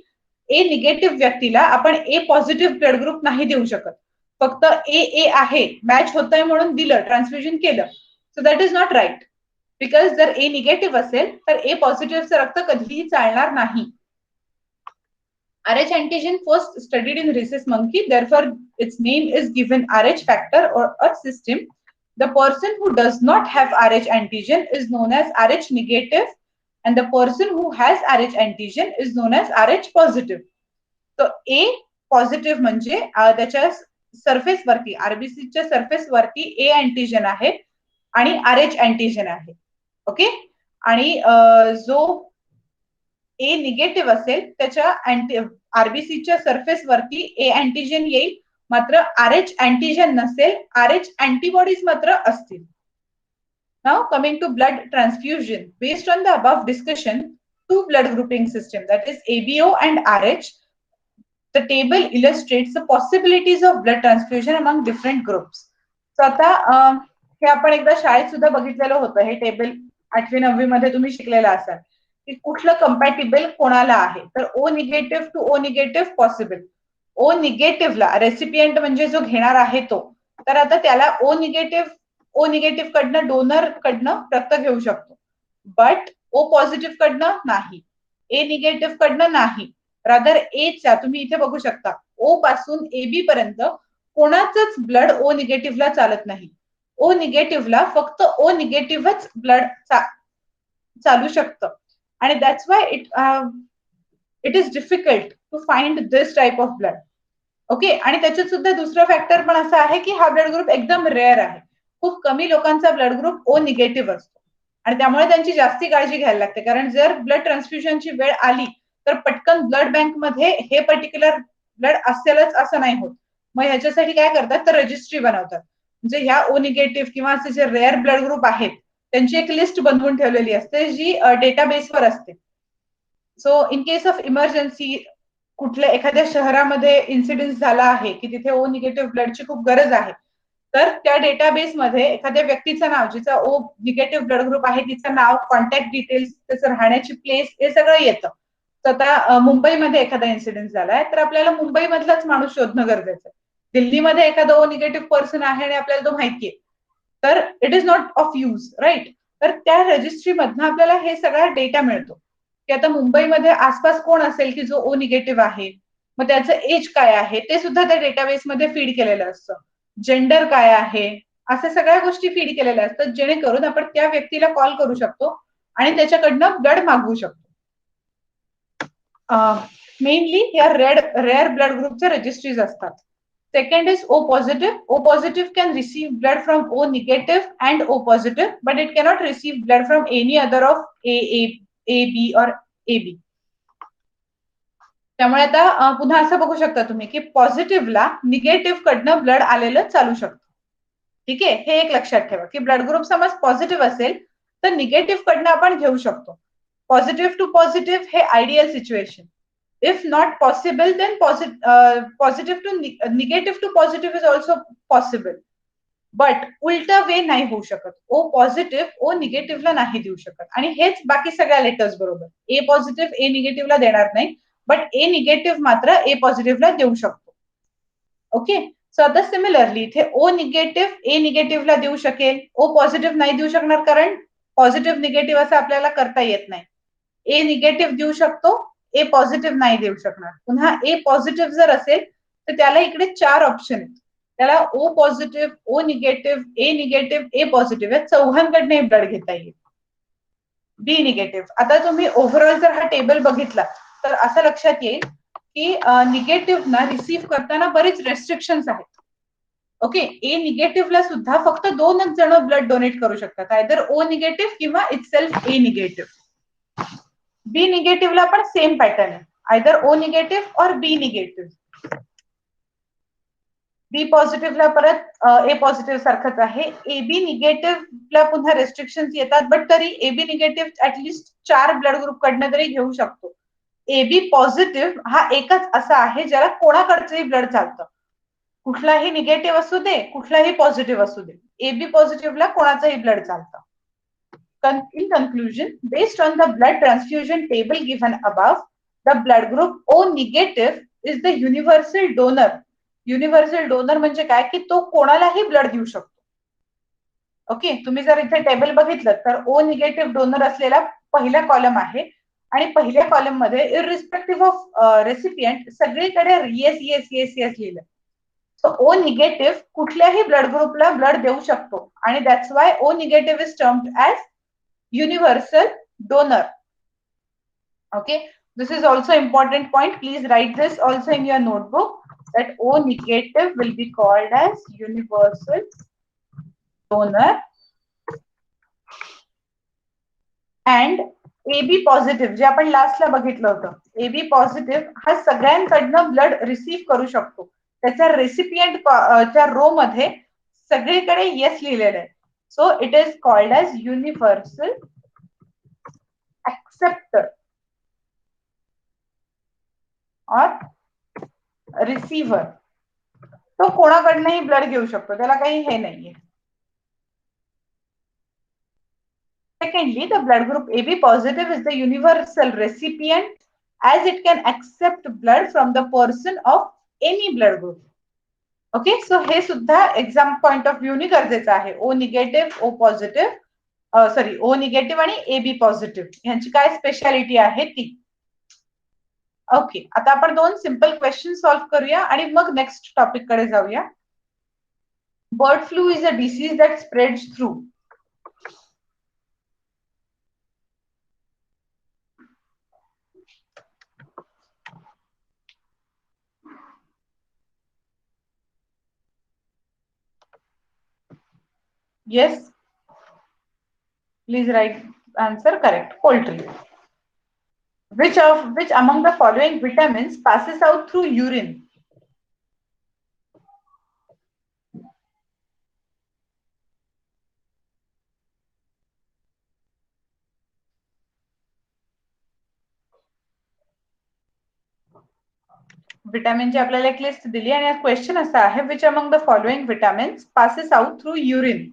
A निगेटिव्ह व्यक्तीला आपण A पॉझिटिव्ह ब्लड ग्रुप नाही देऊ शकत, फक्त A आहे मॅच होतंय म्हणून दिलं, ट्रान्सफ्युजन केलं. So that is not right, because जर A निगेटिव्ह असेल तर A पॉझिटिव्हचं रक्त कधीही चालणार नाही. RH antigen first studied in rhesus monkey, therefore its name is given RH factor or a system. The person who does not have RH antigen is known as RH negative and the person who has RH antigen is known as RH positive. So A positive म्हणजे त्याच्या surface वरती आरबीसीच्या surface वरती A antigen आहे आणि RH antigen आहे. Okay, आणि जो A negative असेल त्याच्या आरबीसीच्या सरफेस वरती A अँटीजन येईल, मात्र RH अँटीजन नसेल, RH अँटीबॉडीज मात्र असतील. Now coming to blood transfusion, based on the above discussion, two blood grouping system, that is ABO and RH, the table illustrates the possibilities of blood transfusion among different groups. So आता हे आपण एकदा शाळेत सुद्धा बघितलेलं होतं, हे table 8वी 9वी मध्ये तुम्ही शिकलेलं असाल की कुठलं कंपॅटिबल कोणाला आहे. तर O negative to O negative possible. O निगेटिव्हला रेसिपियंट म्हणजे जो घेणार आहे तो, तर आता त्याला O निगेटिव्ह कडनं डोनर कडनं रक्त घेऊ शकतो, बट O पॉझिटिव्ह कडनं नाही, A निगेटिव्ह कडनं नाही. रादर एचा तुम्ही इथे बघू शकता O पासून AB पर्यंत कोणाचंच ब्लड O निगेटिव्हला चालत नाही. O निगेटिव्हला फक्त O निगेटिव्हच ब्लड चालू शकतं आणि that's why it is difficult to find this type of blood. Okay, आणि त्याच्यात सुद्धा दुसरा फॅक्टर पण असा आहे की हा ब्लड ग्रुप एकदम रेअर आहे. खूप कमी लोकांचा ब्लड ग्रुप O निगेटिव्ह असतो आणि त्यामुळे त्यांची जास्ती काळजी घ्यायला लागते, कारण जर ब्लड ट्रान्सफ्युजनची वेळ आली तर पटकन ब्लड बँक मध्ये हे पर्टिक्युलर ब्लड असेलच असं नाही होत. मग ह्याच्यासाठी काय करतात तर रजिस्ट्री बनवतात, म्हणजे ह्या O निगेटिव्ह किंवा असे जे रेअर ब्लड ग्रुप आहेत त्यांची एक लिस्ट बनवून ठेवलेली असते जी डेटाबेसवर असते. So in case of emergency कुठल्या एखाद्या शहरामध्ये इन्सिडेंट झाला आहे की तिथे O निगेटिव्ह ब्लडची खूप गरज आहे, तर त्या डेटाबेसमध्ये एखाद्या व्यक्तीचं नाव, जिचा O निगेटिव्ह ब्लड ग्रुप आहे तिचं नाव, कॉन्टॅक्ट डिटेल्स, त्याचं राहण्याची प्लेस, हे सगळं येतं. तर आता मुंबईमध्ये एखादा इन्सिडेंट झालाय तर आपल्याला मुंबई मधलाच माणूस शोधणं गरजेचं आहे. दिल्लीमध्ये एखादा O निगेटिव्ह पर्सन आहे आणि आपल्याला तो माहितीये, तर it is not of use, right. तर त्या रजिस्ट्री मधनं आपल्याला हे सगळा डेटा मिळतो की आता मुंबईमध्ये आसपास कोण असेल की जो O निगेटिव्ह आहे, मग त्याचं एज काय आहे ते सुद्धा त्या डेटाबेसमध्ये फीड केलेलं असतं, जेंडर काय आहे, अशा सगळ्या गोष्टी फीड केलेल्या असतात, जेणेकरून आपण त्या व्यक्तीला कॉल करू शकतो आणि त्याच्याकडनं ब्लड मागवू शकतो. मेनली या रेअर ब्लड ग्रुपच्या रजिस्ट्रीज असतात. Second is O positive. O positive can receive blood from O negative and O positive, but it cannot receive blood from any other of A, B or AB. त्यामुळे आता पुन्हा असं बघू शकता तुम्ही की पॉझिटिव्हला निगेटिव्ह कडनं ब्लड आलेलं चालू शकतं. ठीक आहे, हे एक लक्षात ठेवा की ब्लड ग्रुप समज पॉझिटिव्ह असेल तर निगेटिव्ह कडनं आपण घेऊ शकतो. पॉझिटिव्ह टू पॉझिटिव्ह हे ideal situation. If not possible then positive to negative to positive is also possible. But उलटा वे नाही होऊ शकत. ओ पॉझिटिव्ह ओ निगेटिव्हला नाही देऊ शकत. आणि हेच बाकी सगळ्या लेटर्स बरोबर. ए पॉझिटिव्ह ए निगेटिव्हला देणार नाही, बट ए निगेटिव्ह मात्र ए पॉझिटिव्हला देऊ शकतो. ओके, सो आता सिमिलरली इथे ओ निगेटिव्ह ए निगेटिव्हला देऊ शकेल, ओ पॉझिटिव्ह नाही देऊ शकणार कारण पॉझिटिव्ह निगेटिव्ह असं आपल्याला करता येत नाही. ए निगेटिव्ह देऊ शकतो, ए पॉझिटिव्ह नाही देऊ शकणार. पुन्हा ए पॉझिटिव्ह जर असेल तर त्याला इकडे 4 ऑप्शन आहेत. त्याला O positive O negative A negative A positive या चौघांकडनं ब्लड घेता येईल. B negative. आता तुम्ही ओव्हरऑल जर हा टेबल बघितला तर असं लक्षात येईल की निगेटिव्ह ना रिसीव्ह करताना बरेच रेस्ट्रिक्शन्स आहेत. ओके, ए निगेटिव्हला सुद्धा फक्त 2च जण ब्लड डोनेट करू शकतात, आयदर ओ निगेटिव्ह किंवा इटसेल्फ ए निगेटिव्ह. बी निगेटिव्हला पण सेम पॅटर्न आहे, आयदर ओ निगेटिव्ह और बी निगेटिव्ह. बी पॉझिटिव्हला परत ए पॉझिटिव्ह सारखंच आहे. एबी निगेटिव्हला पुन्हा रेस्ट्रिक्शन्स येतात, बट तरी AB negative at least 4 blood group कडनं तरी घेऊ शकतो. एबी पॉझिटिव्ह हा एकच असा आहे ज्याला कोणाकडचंही ब्लड चालतं. कुठलाही निगेटिव्ह असू दे, कुठलाही पॉझिटिव्ह असू दे, एबी पॉझिटिव्हला कोणाचंही ब्लड चालतं. In conclusion, based on the blood transfusion table given above, the blood group O negative is the universal donor. Universal donor म्हणजे काय की तो कोणालाही ब्लड देऊ शकतो. ओके, तुम्ही जर इथे टेबल बघितलं तर ओ निगेटिव्ह डोनर असलेला पहिला कॉलम आहे आणि पहिल्या कॉलम मध्ये इरिस्पेक्टिव्ह ऑफ रेसिपियंट सगळीकडे येस येस येस येस लिहिलं. सो ओ निगेटिव्ह कुठल्याही ब्लड ग्रुपला ब्लड देऊ शकतो आणि that's why O negative is termed as universal donor. Okay, this is also important point. Please write this also in your notebook that O negative will be called as universal donor and AB positive जे आपण लास्टला बघितलं होतं, AB positive हा सगळ्यांकडनं blood receive करू शकतो. त्याच्या रेसिपियंटच्या row मध्ये सगळीकडे येस लिहिलेलं आहे. So it is called as universal acceptor और रिसीव्हर. तो कोणाकडनंही ब्लड घेऊ शकतो, त्याला काही हे नाहीये. Secondly, the blood group AB positive is the universal recipient as it can accept blood from the person of any blood group. Okay, so हे सुद्धा एक्झाम पॉइंट ऑफ व्ह्यू ने गरजेचं आहे. ओ निगेटिव्ह ओ पॉझिटिव्ह सॉरी ओ negative आणि AB positive यांची काय speciality आहे ती. ओके, आता आपण 2 सिंपल क्वेश्चन सॉल्व्ह करूया आणि मग नेक्स्ट टॉपिक कडे जाऊया. Bird flu is a disease that spreads through. Yes, please write answer correct. Poultry. Which among the following vitamins passes out through urine? विटॅमिनची आपल्याला एक लिस्ट दिली आणि क्वेश्चन असा आहे which among the following vitamins passes out through urine.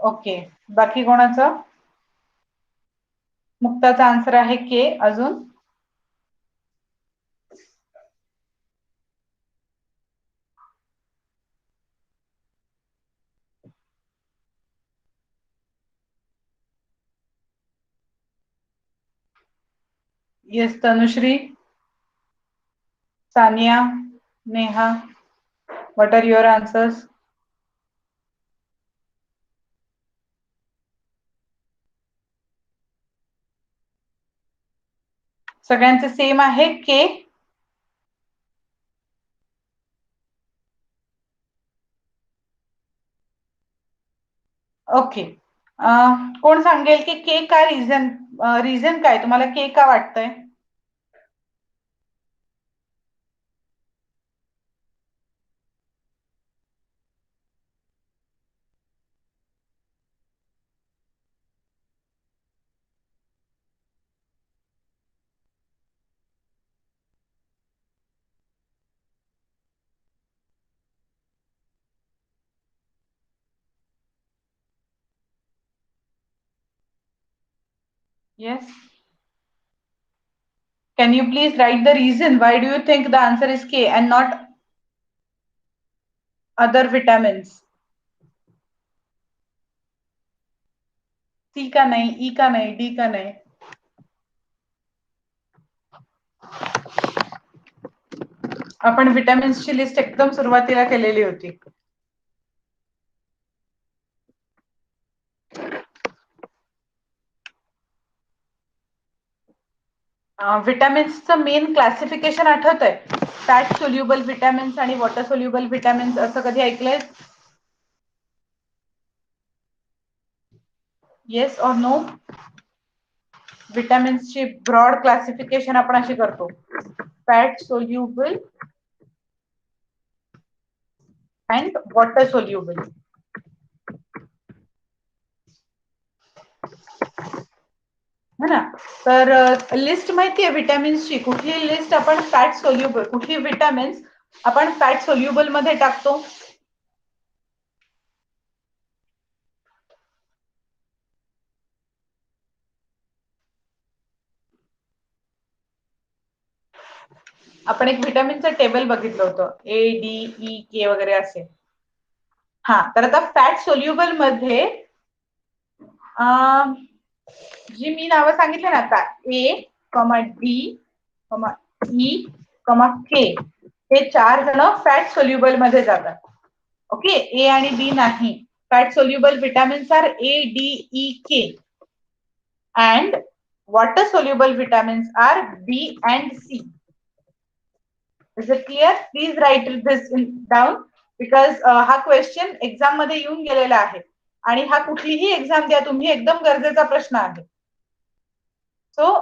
Okay, बाकी कोणाचं? मुक्ताचा आन्सर आहे के. अजून yes Tanushree, Sania, Neha, what are your answers? सगळ्यांचे सेम आहे के. ओके. कोण सांगेल की के का रिझन काय तुम्हाला के का वाटतंय? Yes. Can you please write the reason why do you think the answer is K and not other vitamins? C का नाही, E का नाही, D का नाही? आपण विटॅमिन्सची लिस्ट एकदम सुरुवातीला केलेली होती. विटॅमिन्सचं मेन क्लासिफिकेशन आठवतंय? फॅट सोल्युबल विटॅमिन्स आणि वॉटर सोल्युबल विटॅमिन्स असं कधी ऐकलंय? Yes or no? विटॅमिन्सची ब्रॉड क्लासिफिकेशन आपण अशी करतो, fat soluble and water soluble. है ना? तर लिस्ट माहिती आहे विटॅमिन्सची? कुठली लिस्ट आपण फॅट सोल्युबल, कुठली विटॅमिन्स आपण फॅट सोल्युबल मध्ये टाकतो? आपण एक विटॅमिनचं टेबल बघितलं होतं, ए डी ई के वगैरे असे. हा, तर आता फॅट सोल्युबल मध्ये जी मी नावं सांगितली ना आता, ए डी ई के, हे 4 जण फॅट सोल्युबल मध्ये जातात. ओके, ए आणि बी नाही. Fat soluble vitamins are A D E K and water soluble vitamins are B and C. Is it clear? Please write this down because हा क्वेश्चन एक्झाम मध्ये येऊन गेलेला आहे आणि हा कुठलीही एक्झाम द्या तुम्ही, एकदम गरजेचा प्रश्न आहे. सो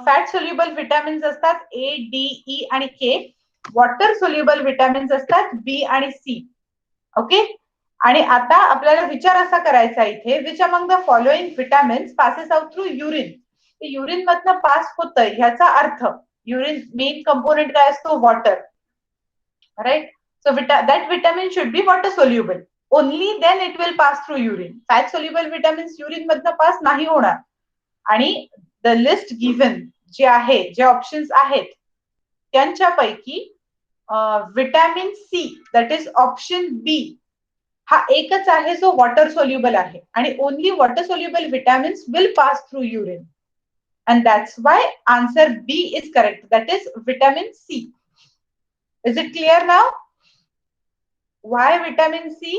फॅट सोल्युबल विटॅमिन्स असतात ए डी ई आणि के. वॉटर सोल्युबल विटॅमिन्स असतात बी आणि सी. ओके, आणि आता आपल्याला विचार असा करायचा इथे, which among the following vitamins passes out through urine. Urine मधनं पास होतंय ह्याचा अर्थ, युरिन मेन कंपोनेंट काय असतो? Water, right? So that vitamin should be water soluble. Only then it will pass through urine. Fat soluble vitamins urine मधनं pass नाही होणार. आणि द लिस्ट गिव्हन जे आहे, जे ऑप्शन्स आहेत त्यांच्यापैकी vitamin C, that is option B, हा एकच आहे जो वॉटर सोल्युबल आहे आणि only water soluble vitamins will pass through urine. And that's why answer B is correct. That is vitamin C. Is it clear now? Why vitamin C?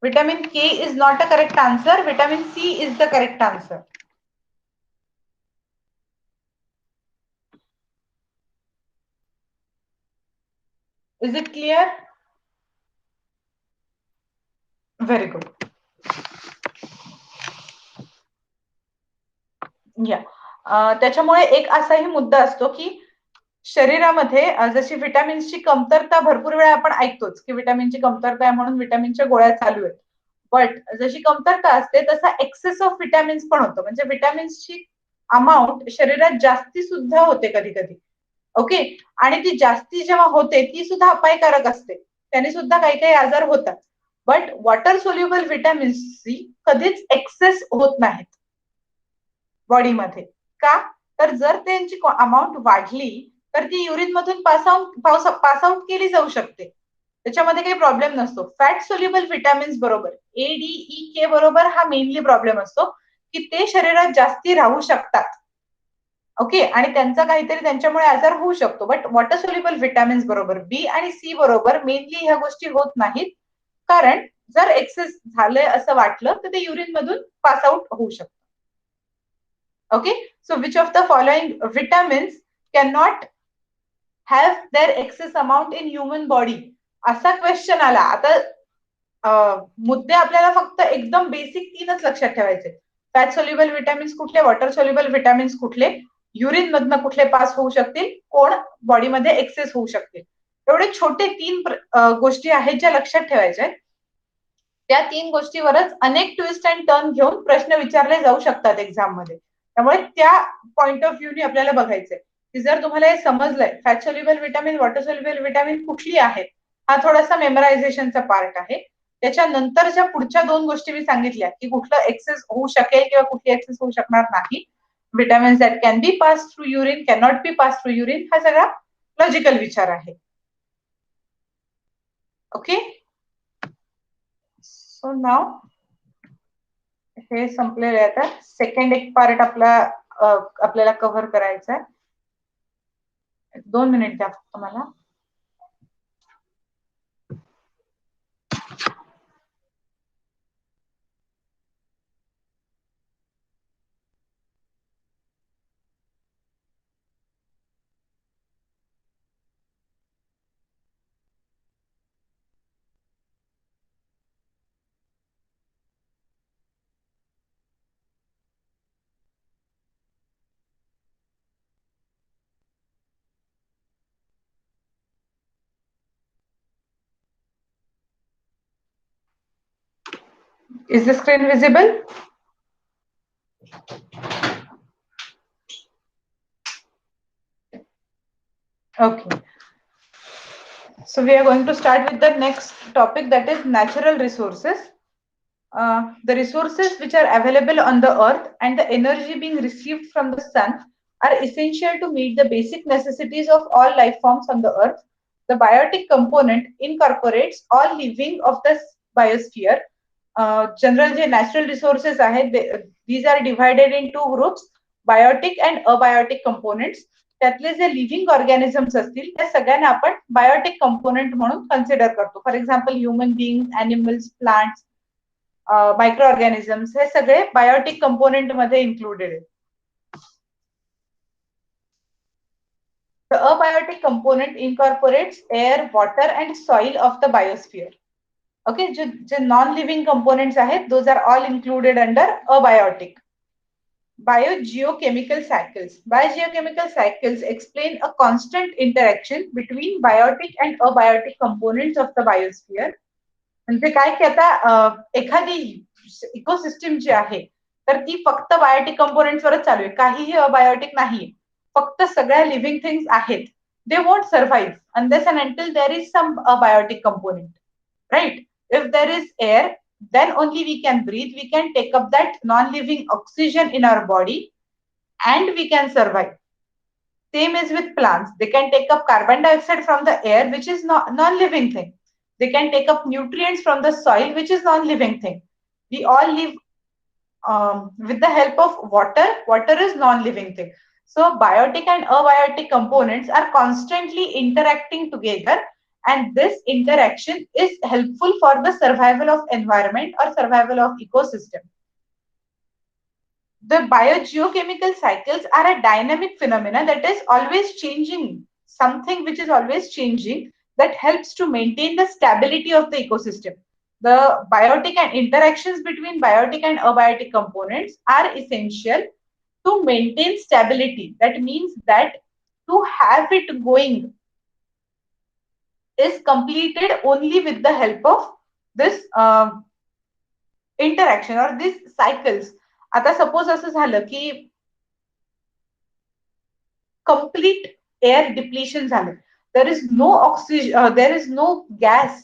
Vitamin K is not a correct answer. Vitamin C is the correct answer. Is it clear? Very good. Yeah. त्याच्यामुळे एक असाही मुद्दा असतो की शरीरामध्ये जशी विटॅमिन्सची कमतरता भरपूर वेळा आपण ऐकतोच की विटॅमिनची कमतरता आहे म्हणून विटॅमिनच्या गोळ्या चालू आहेत. बट जशी कमतरता असते तसा एक्सेस ऑफ विटॅमिन्स पण होतं, म्हणजे विटॅमिन्सची अमाऊंट शरीरात जास्ती सुद्धा होते कधी कधी. ओके, आणि ती जास्ती जेव्हा होते ती सुद्धा अपायकारक असते, त्याने सुद्धा काही काही आजार होतात. बट वॉटर सोल्युबल विटॅमिन्सची कधीच एक्सेस होत नाहीत बॉडीमध्ये. का? तर जर त्यांची अमाऊंट वाढली तर ती युरिन मधून पास आउट केली जाऊ शकते, त्याच्यामध्ये काही प्रॉब्लेम नसतो. फॅट सोल्युबल विटॅमिन्स बरोबर ए डी ई के बरोबर हा मेनली प्रॉब्लेम असतो की ते शरीरात जास्ती राहू शकतात. ओके, आणि त्यांचा काहीतरी त्यांच्यामुळे आजार होऊ शकतो. बट वॉटर सोल्युबल विटॅमिन्स बरोबर बी आणि सी बरोबर मेनली ह्या गोष्टी होत नाहीत, कारण जर एक्सेस झालंय असं वाटलं तर ते युरिन मधून पास आउट होऊ शकतं. Okay, so which of the following vitamins cannot have their excess amount in human body? असा क्वेश्चन आला. आता मुद्दे आपल्याला फक्त एकदम बेसिक 3च लक्षात ठेवायचे. फॅट सोल्युबल विटॅमिन्स कुठले, वॉटर सोल्युबल विटॅमिन्स कुठले, युरिन मधनं कुठले पास होऊ शकतील, कोण बॉडीमध्ये एक्सेस होऊ शकतील. एवढे छोटे 3 गोष्टी आहेत ज्या लक्षात ठेवायच्या. त्या 3 गोष्टीवरच अनेक ट्विस्ट अँड टर्न घेऊन प्रश्न विचारले जाऊ शकतात एक्झाम मध्ये. त्यामुळे त्या पॉइंट ऑफ व्ह्यूनी आपल्याला बघायचंय की जर तुम्हाला हे समजलंय fat soluble vitamin, water soluble vitamin कुठली आहेत, हा थोडासा मेमरायझेशनचा पार्ट आहे. त्याच्यानंतरच्या पुढच्या 2 गोष्टी मी सांगितल्या की कुठलं एक्सेस होऊ शकेल किंवा कुठली एक्सेस होऊ शकणार नाही. Vitamins that can be pass through urine, can not be pass through urine, हा सगळा लॉजिकल विचार आहे. ओके, सो नाव हे संपलेलं आहे. आता सेकंड एक पार्ट आपल्याला कव्हर करायचा आहे. 2 मिनिट द्या फक्त मला. Is the screen visible? Okay. So we are going to start with the next topic, that is natural resources. The resources which are available on the earth and the energy being received from the sun are essential to meet the basic necessities of all life forms on the earth. The biotic component incorporates all living of the biosphere. General जे natural resources आहेत, these are divided in 2 groups, biotic and abiotic components. त्यातले जे living organisms असतील त्या सगळ्यांना आपण Biotique component म्हणून consider करतो. For example human being, animals, plants, micro organisms, हे सगळे बायोटिक कंपोनेंट मध्ये इन्क्लुडेड आहेत. The abiotic component incorporates air, water and soil of the biosphere. Okay, जे non-living components आहेत, those are all included under abiotic. Biogeochemical cycles. Biogeochemical cycles explain a constant interaction between biotic and abiotic components of the biosphere. म्हणजे काय की आता एखादी ecosystem जी आहे तर ती फक्त बायोटिक कंपोनेंट्स वरच चालू आहे, काहीही अबायोटिक नाहीये, फक्त सगळ्या लिव्हिंग थिंग्स आहेत. They won't survive unless and until there is some abiotic component, right? If there is air, then only we can breathe, we can take up that non-living oxygen in our body and we can survive. Same is with plants. They can take up carbon dioxide from the air, which is non-living thing. They can take up nutrients from the soil, which is non-living thing. We all live with the help of water. Water is non-living thing. So biotic and abiotic components are constantly interacting together, and this interaction is helpful for the survival of environment or survival of ecosystem. The biogeochemical cycles are a dynamic phenomena that is always changing, something which is always changing, that helps to maintain the stability of the ecosystem. The biotic and interactions between biotic and abiotic components are essential to maintain stability. That means that to have it going is completed only with the help of this interaction or these cycles. आता suppose असं झालं की complete air depletion झालं, there is no oxygen, there is no gas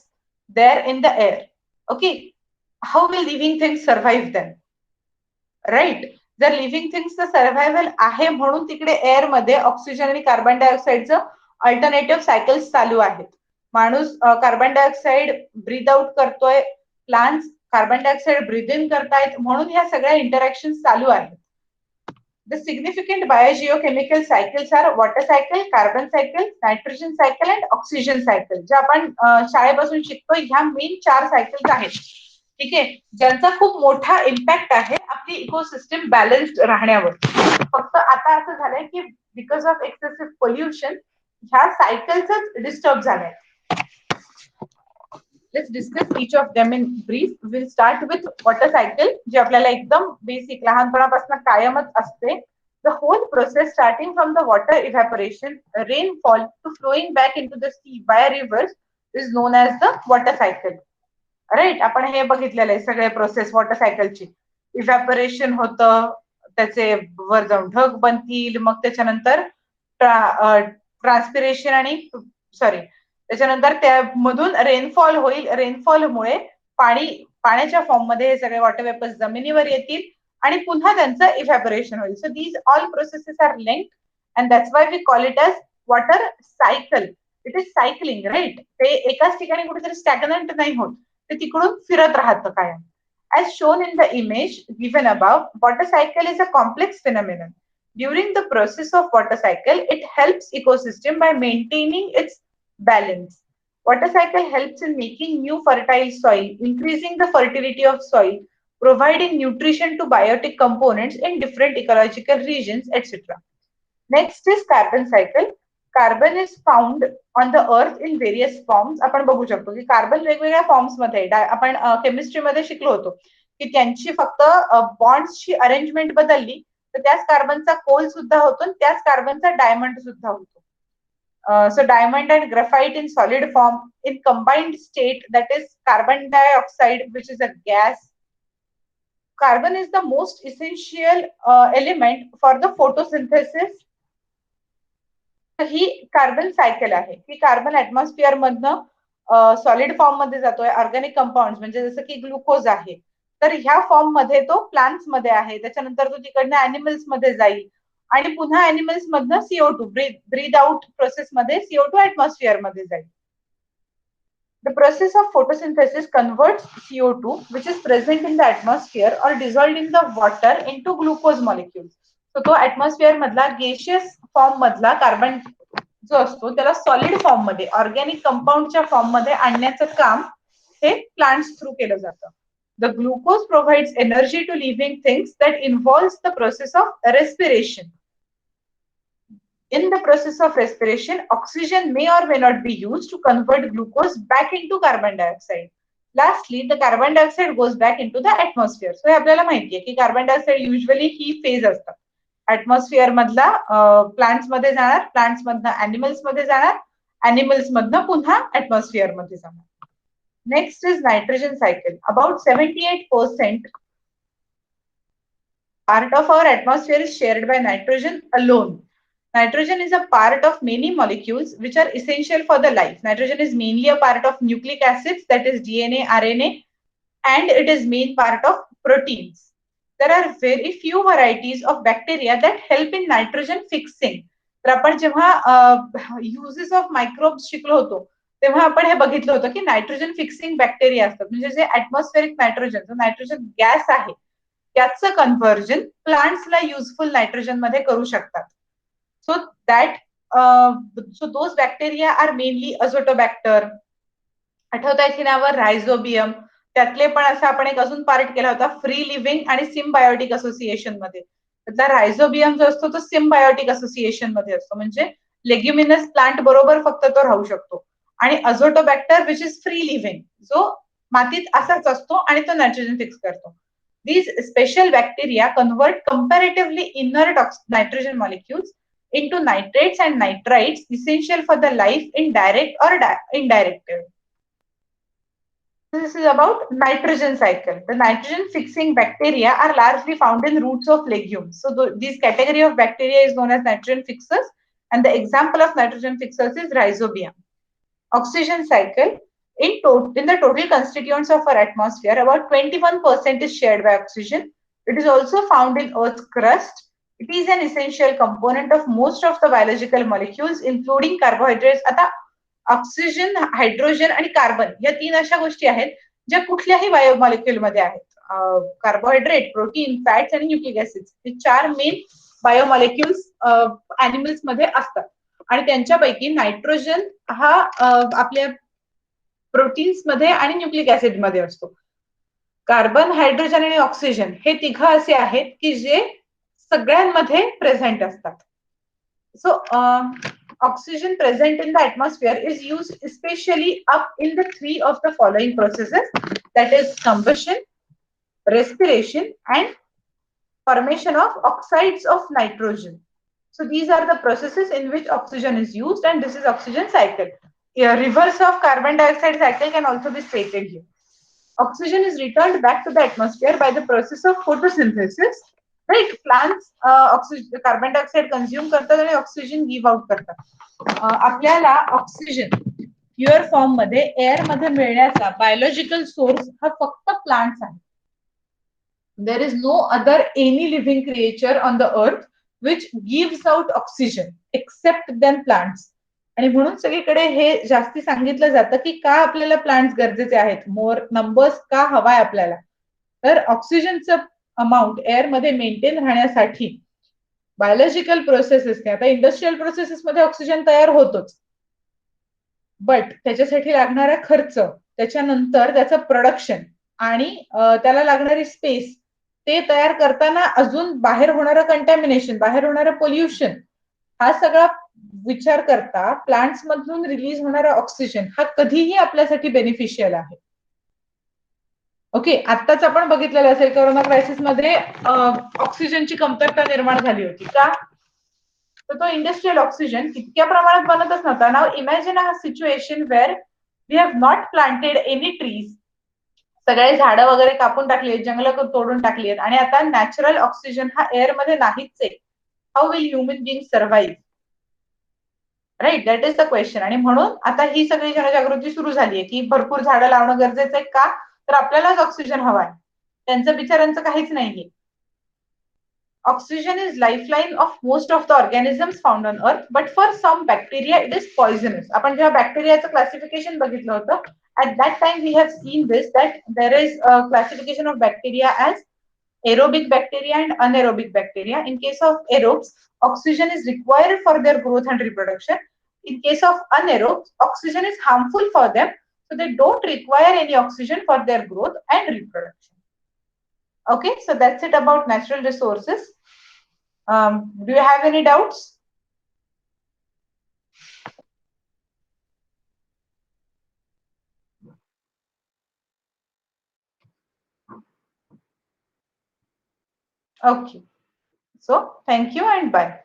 there in the air. Okay, how will living things survive then? Right? जर living थिंग्सचं survival आहे म्हणून तिकडे air मध्ये ऑक्सिजन आणि कार्बन डायऑक्साईडचं अल्टरनेटिव्ह सायकल्स चालू आहेत. माणूस कार्बन डायऑक्साईड ब्रीथ आउट करतोय, plants carbon dioxide breathe in करतायत, म्हणून ह्या सगळ्या इंटरॅक्शन चालू आहेत. The significant biogeochemical cycles are water cycle, carbon cycle, nitrogen cycle and oxygen cycle. जे आपण शाळेपासून शिकतो, ह्या मेन 4 सायकल्स आहेत. ठीक आहे, ज्यांचा खूप मोठा इम्पॅक्ट आहे आपली इकोसिस्टम बॅलन्स्ड राहण्यावर. फक्त आता असं झालंय की बिकॉज ऑफ एक्सेसिव्ह पोल्युशन ह्या सायकल्सच डिस्टर्ब झाल्या. Let's discuss each of them in brief. We'll start with water cycle, जे आपल्याला एकदम बेसिक लहानपणापासून कायमच असते. The whole process starting from the water evaporation, rainfall to flowing back into the sea via rivers is known as the water cycle. Right, आपण हे बघितलेलं आहे सगळे प्रोसेस वॉटर सायकलची. इव्हॅपोरेशन होतं, त्याचे वर जाऊन ढग बनतील, मग त्याच्यानंतर ट्रान्सपिरेशन आणि त्याच्यानंतर त्यामधून रेनफॉल होईल. रेनफॉलमुळे पाण्याच्या फॉर्म मध्ये हे सगळे वॉटर वेपर्स जमिनीवर येतील आणि पुन्हा त्यांचं इव्हॅपोरेशन होईल. So these all processes are linked and that's why we call it as water cycle. It is cycling, right. ते एकाच ठिकाणी कुठेतरी स्टॅग्नंट नाही होत, ते तिकडून फिरत राहतं कायम. As shown in the image given above, water cycle is a complex phenomenon. During the process of water cycle, it helps ecosystem by maintaining its balance. Water cycle helps in making new fertile soil, increasing the fertility of soil, providing nutrition to biotic components in different ecological regions, etc. Next is carbon cycle. Carbon is found on the earth in various forms. आपण बघू शकतो की carbon वेगवेगळ्या forms मध्ये, आपण केमिस्ट्रीमध्ये शिकलो होतो की त्यांची फक्त बॉन्ड्सची अरेंजमेंट बदलली तर त्याच कार्बनचा कोल सुद्धा होतो आणि त्याच कार्बनचा डायमंड सुद्धा होतो. So diamond and graphite in solid form, in combined state, that is carbon dioxide, which is a gas. Carbon is the most essential element for the photosynthesis. He carbon cycle आहे की carbon atmosphere मधनं solid form मध्ये जातोय. Organic compound म्हणजे जसं की glucose आहे, तर ह्या फॉर्म मध्ये तो प्लांट्स मध्ये आहे, त्याच्यानंतर तो तिकडनं अॅनिमल्स मध्ये जाईल आणि पुन्हा अॅनिमल्स मधनं CO2 ब्रीद आउट प्रोसेस मध्ये CO2 ऍटमॉस्फिअर मध्ये जाईल. The process of photosynthesis converts CO2, which is present in the atmosphere or dissolved in the water, into glucose molecules. So तो ऍटमॉस्फिअर मधला गेशियस फॉर्म मधला कार्बन जो असतो त्याला सॉलिड फॉर्म मध्ये, ऑर्गॅनिक कंपाऊंडच्या फॉर्म मध्ये आणण्याचं काम हे प्लांट्स थ्रू केलं जातं. The glucose provides energy to living things that involves the process of respiration. In the process of respiration, oxygen may or may not be used to convert glucose back into carbon dioxide. Lastly, the carbon dioxide goes back into the atmosphere. So हे आपल्याला माहिती आहे की carbon dioxide usually ही phase असतात. Atmosphere मधला plants मध्ये जाणार, plants मधनं अॅनिमल्स मध्ये जाणार, अॅनिमल्स मधनं पुन्हा ऍटमॉस्फिअर मध्ये जाणार. Next is nitrogen cycle. About 78% part of our atmosphere is shared by nitrogen alone. Nitrogen is a part of many molecules which are essential for the life. Nitrogen is mainly a part of nucleic acids, that is DNA, RNA, and it is main part of proteins. There are very few varieties of bacteria that help in nitrogen fixing. तर आपण जेव्हा uses of microbes शिकलो होतो तेव्हा आपण हे बघितलं होतं की नायट्रोजन फिक्सिंग बॅक्टेरिया असतात, म्हणजे जे ऍटमॉस्फेरिक नायट्रोजन, जो नायट्रोजन गॅस आहे त्याचं कन्व्हर्जन प्लांट्सला युजफुल नायट्रोजन मध्ये करू शकतात. So those bacteria are mainly azotobacter, आठवत आहे की नावावर रायझोबियम, त्यातले पण असं आपण एक अजून पार्ट केला होता फ्री लिव्हिंग आणि सिम्बायोटिक असोसिएशन मध्ये. त्यातला रायझोबियम जो असतो तो सिम्बायोटिक असोसिएशन मध्ये असतो, म्हणजे लेग्युमिनस प्लांट बरोबर फक्त तो राहू शकतो. आणि अझोटोबॅक्टर विच इज फ्री लिव्हिंग, जो मातीत असाच असतो आणि तो नायट्रोजन फिक्स करतो. These special bacteria convert comparatively inert nitrogen molecules into nitrates and nitrites, essential for the life in direct or indirect way. This is about nitrogen cycle. The nitrogen fixing bacteria are largely found in roots of legumes. So this category of bacteria is known as nitrogen fixers, and the example of nitrogen fixers is rhizobium. Oxygen cycle. In the total constituents of our atmosphere, about 21% is shared by oxygen. It is also found in Earth's crust. It is an essential component of most of the biological molecules, including carbohydrates. आता oxygen, hydrogen आणि carbon या तीन अशा गोष्टी आहेत ज्या कुठल्याही बायोमॉलिक्युल मध्ये आहेत. कार्बोहायड्रेट, प्रोटीन, फॅट्स आणि न्यूक्लिक ऍसिड्स हे चार मेन बायोमॉलिक्युल्स ऍनिमल्स मध्ये असतात आणि त्यांच्यापैकी नायट्रोजन हा आपल्या प्रोटीन्स मध्ये आणि न्यूक्लिक ऍसिड मध्ये असतो. कार्बन, हायड्रोजन आणि ऑक्सिजन हे तिघ असे आहेत की जे सगळ्यांमध्ये प्रेझेंट असतात. So oxygen present in the atmosphere is used especially up in the three of the following processes, that is combustion, respiration, and formation of oxides of nitrogen. So these are the processes in which oxygen is used, and this is oxygen cycle. A reverse of carbon dioxide cycle can also be stated here. Oxygen is returned back to the atmosphere by the process of photosynthesis. Right, plants carbon dioxide consume करतात आणि oxygen give out करतात. आपल्याला oxygen pure form मध्ये air मध्ये मिळण्याचा biological source हा फक्त plants आहे. There is no other any living creature on the earth which gives out oxygen except then plants. आणि म्हणून सगळीकडे हे जास्ती सांगितलं जातं की का आपल्याला प्लांट्स गरजेचे आहेत, मोर नंबर्स का हवाय आपल्याला. तर ऑक्सिजनचं अमाऊंट एअर मध्ये मेंटेन राहण्यासाठी बायोलॉजिकल प्रोसेसेस, आता इंडस्ट्रियल प्रोसेसेस मध्ये ऑक्सिजन तयार होतोच, बट त्याच्यासाठी लागणारा खर्च, त्याच्यानंतर त्याचं प्रोडक्शन आणि त्याला लागणारी स्पेस, ते तयार करताना अजून बाहेर होणारं कंटॅमिनेशन, बाहेर होणारं पोल्युशन, हा सगळा विचार करता प्लांट्स मधून रिलीज होणारा ऑक्सिजन हा कधीही आपल्यासाठी बेनिफिशियल आहे. ओके, आत्ताच आपण बघितलेलं असेल कोरोना क्रायसिस मध्ये ऑक्सिजनची कमतरता निर्माण झाली होती का, तर तो इंडस्ट्रियल ऑक्सिजन तितक्या प्रमाणात बनतच नव्हता. Now imagine a situation where we have not planted any trees, सगळे झाडं वगैरे कापून टाकली आहेत, जंगलं तोडून टाकली आहेत, आणि आता नॅचरल ऑक्सिजन हा एअर मध्ये नाहीच आहे. How will human being survive? Right, that is the question. आणि म्हणून आता ही सगळी जनजागृती सुरू झाली आहे की भरपूर झाडं लावणं गरजेचं आहे. का, तर आपल्यालाच ऑक्सिजन हवाय, त्यांचं बिचारांचं काहीच नाहीये. Oxygen is lifeline of most of the organisms found on earth, but for some bacteria it is poisonous. आपण जेव्हा बॅक्टेरियाचं क्लासिफिकेशन बघितलं होतं, at that time we have seen this, that there is a classification of bacteria as aerobic bacteria and anaerobic bacteria. In case of aerobes, oxygen is required for their growth and reproduction. In case of anaerobes, oxygen is harmful for them, so they don't require any oxygen for their growth and reproduction. Okay, so that's it about natural resources. Do you have any doubts? Okay, so thank you and bye.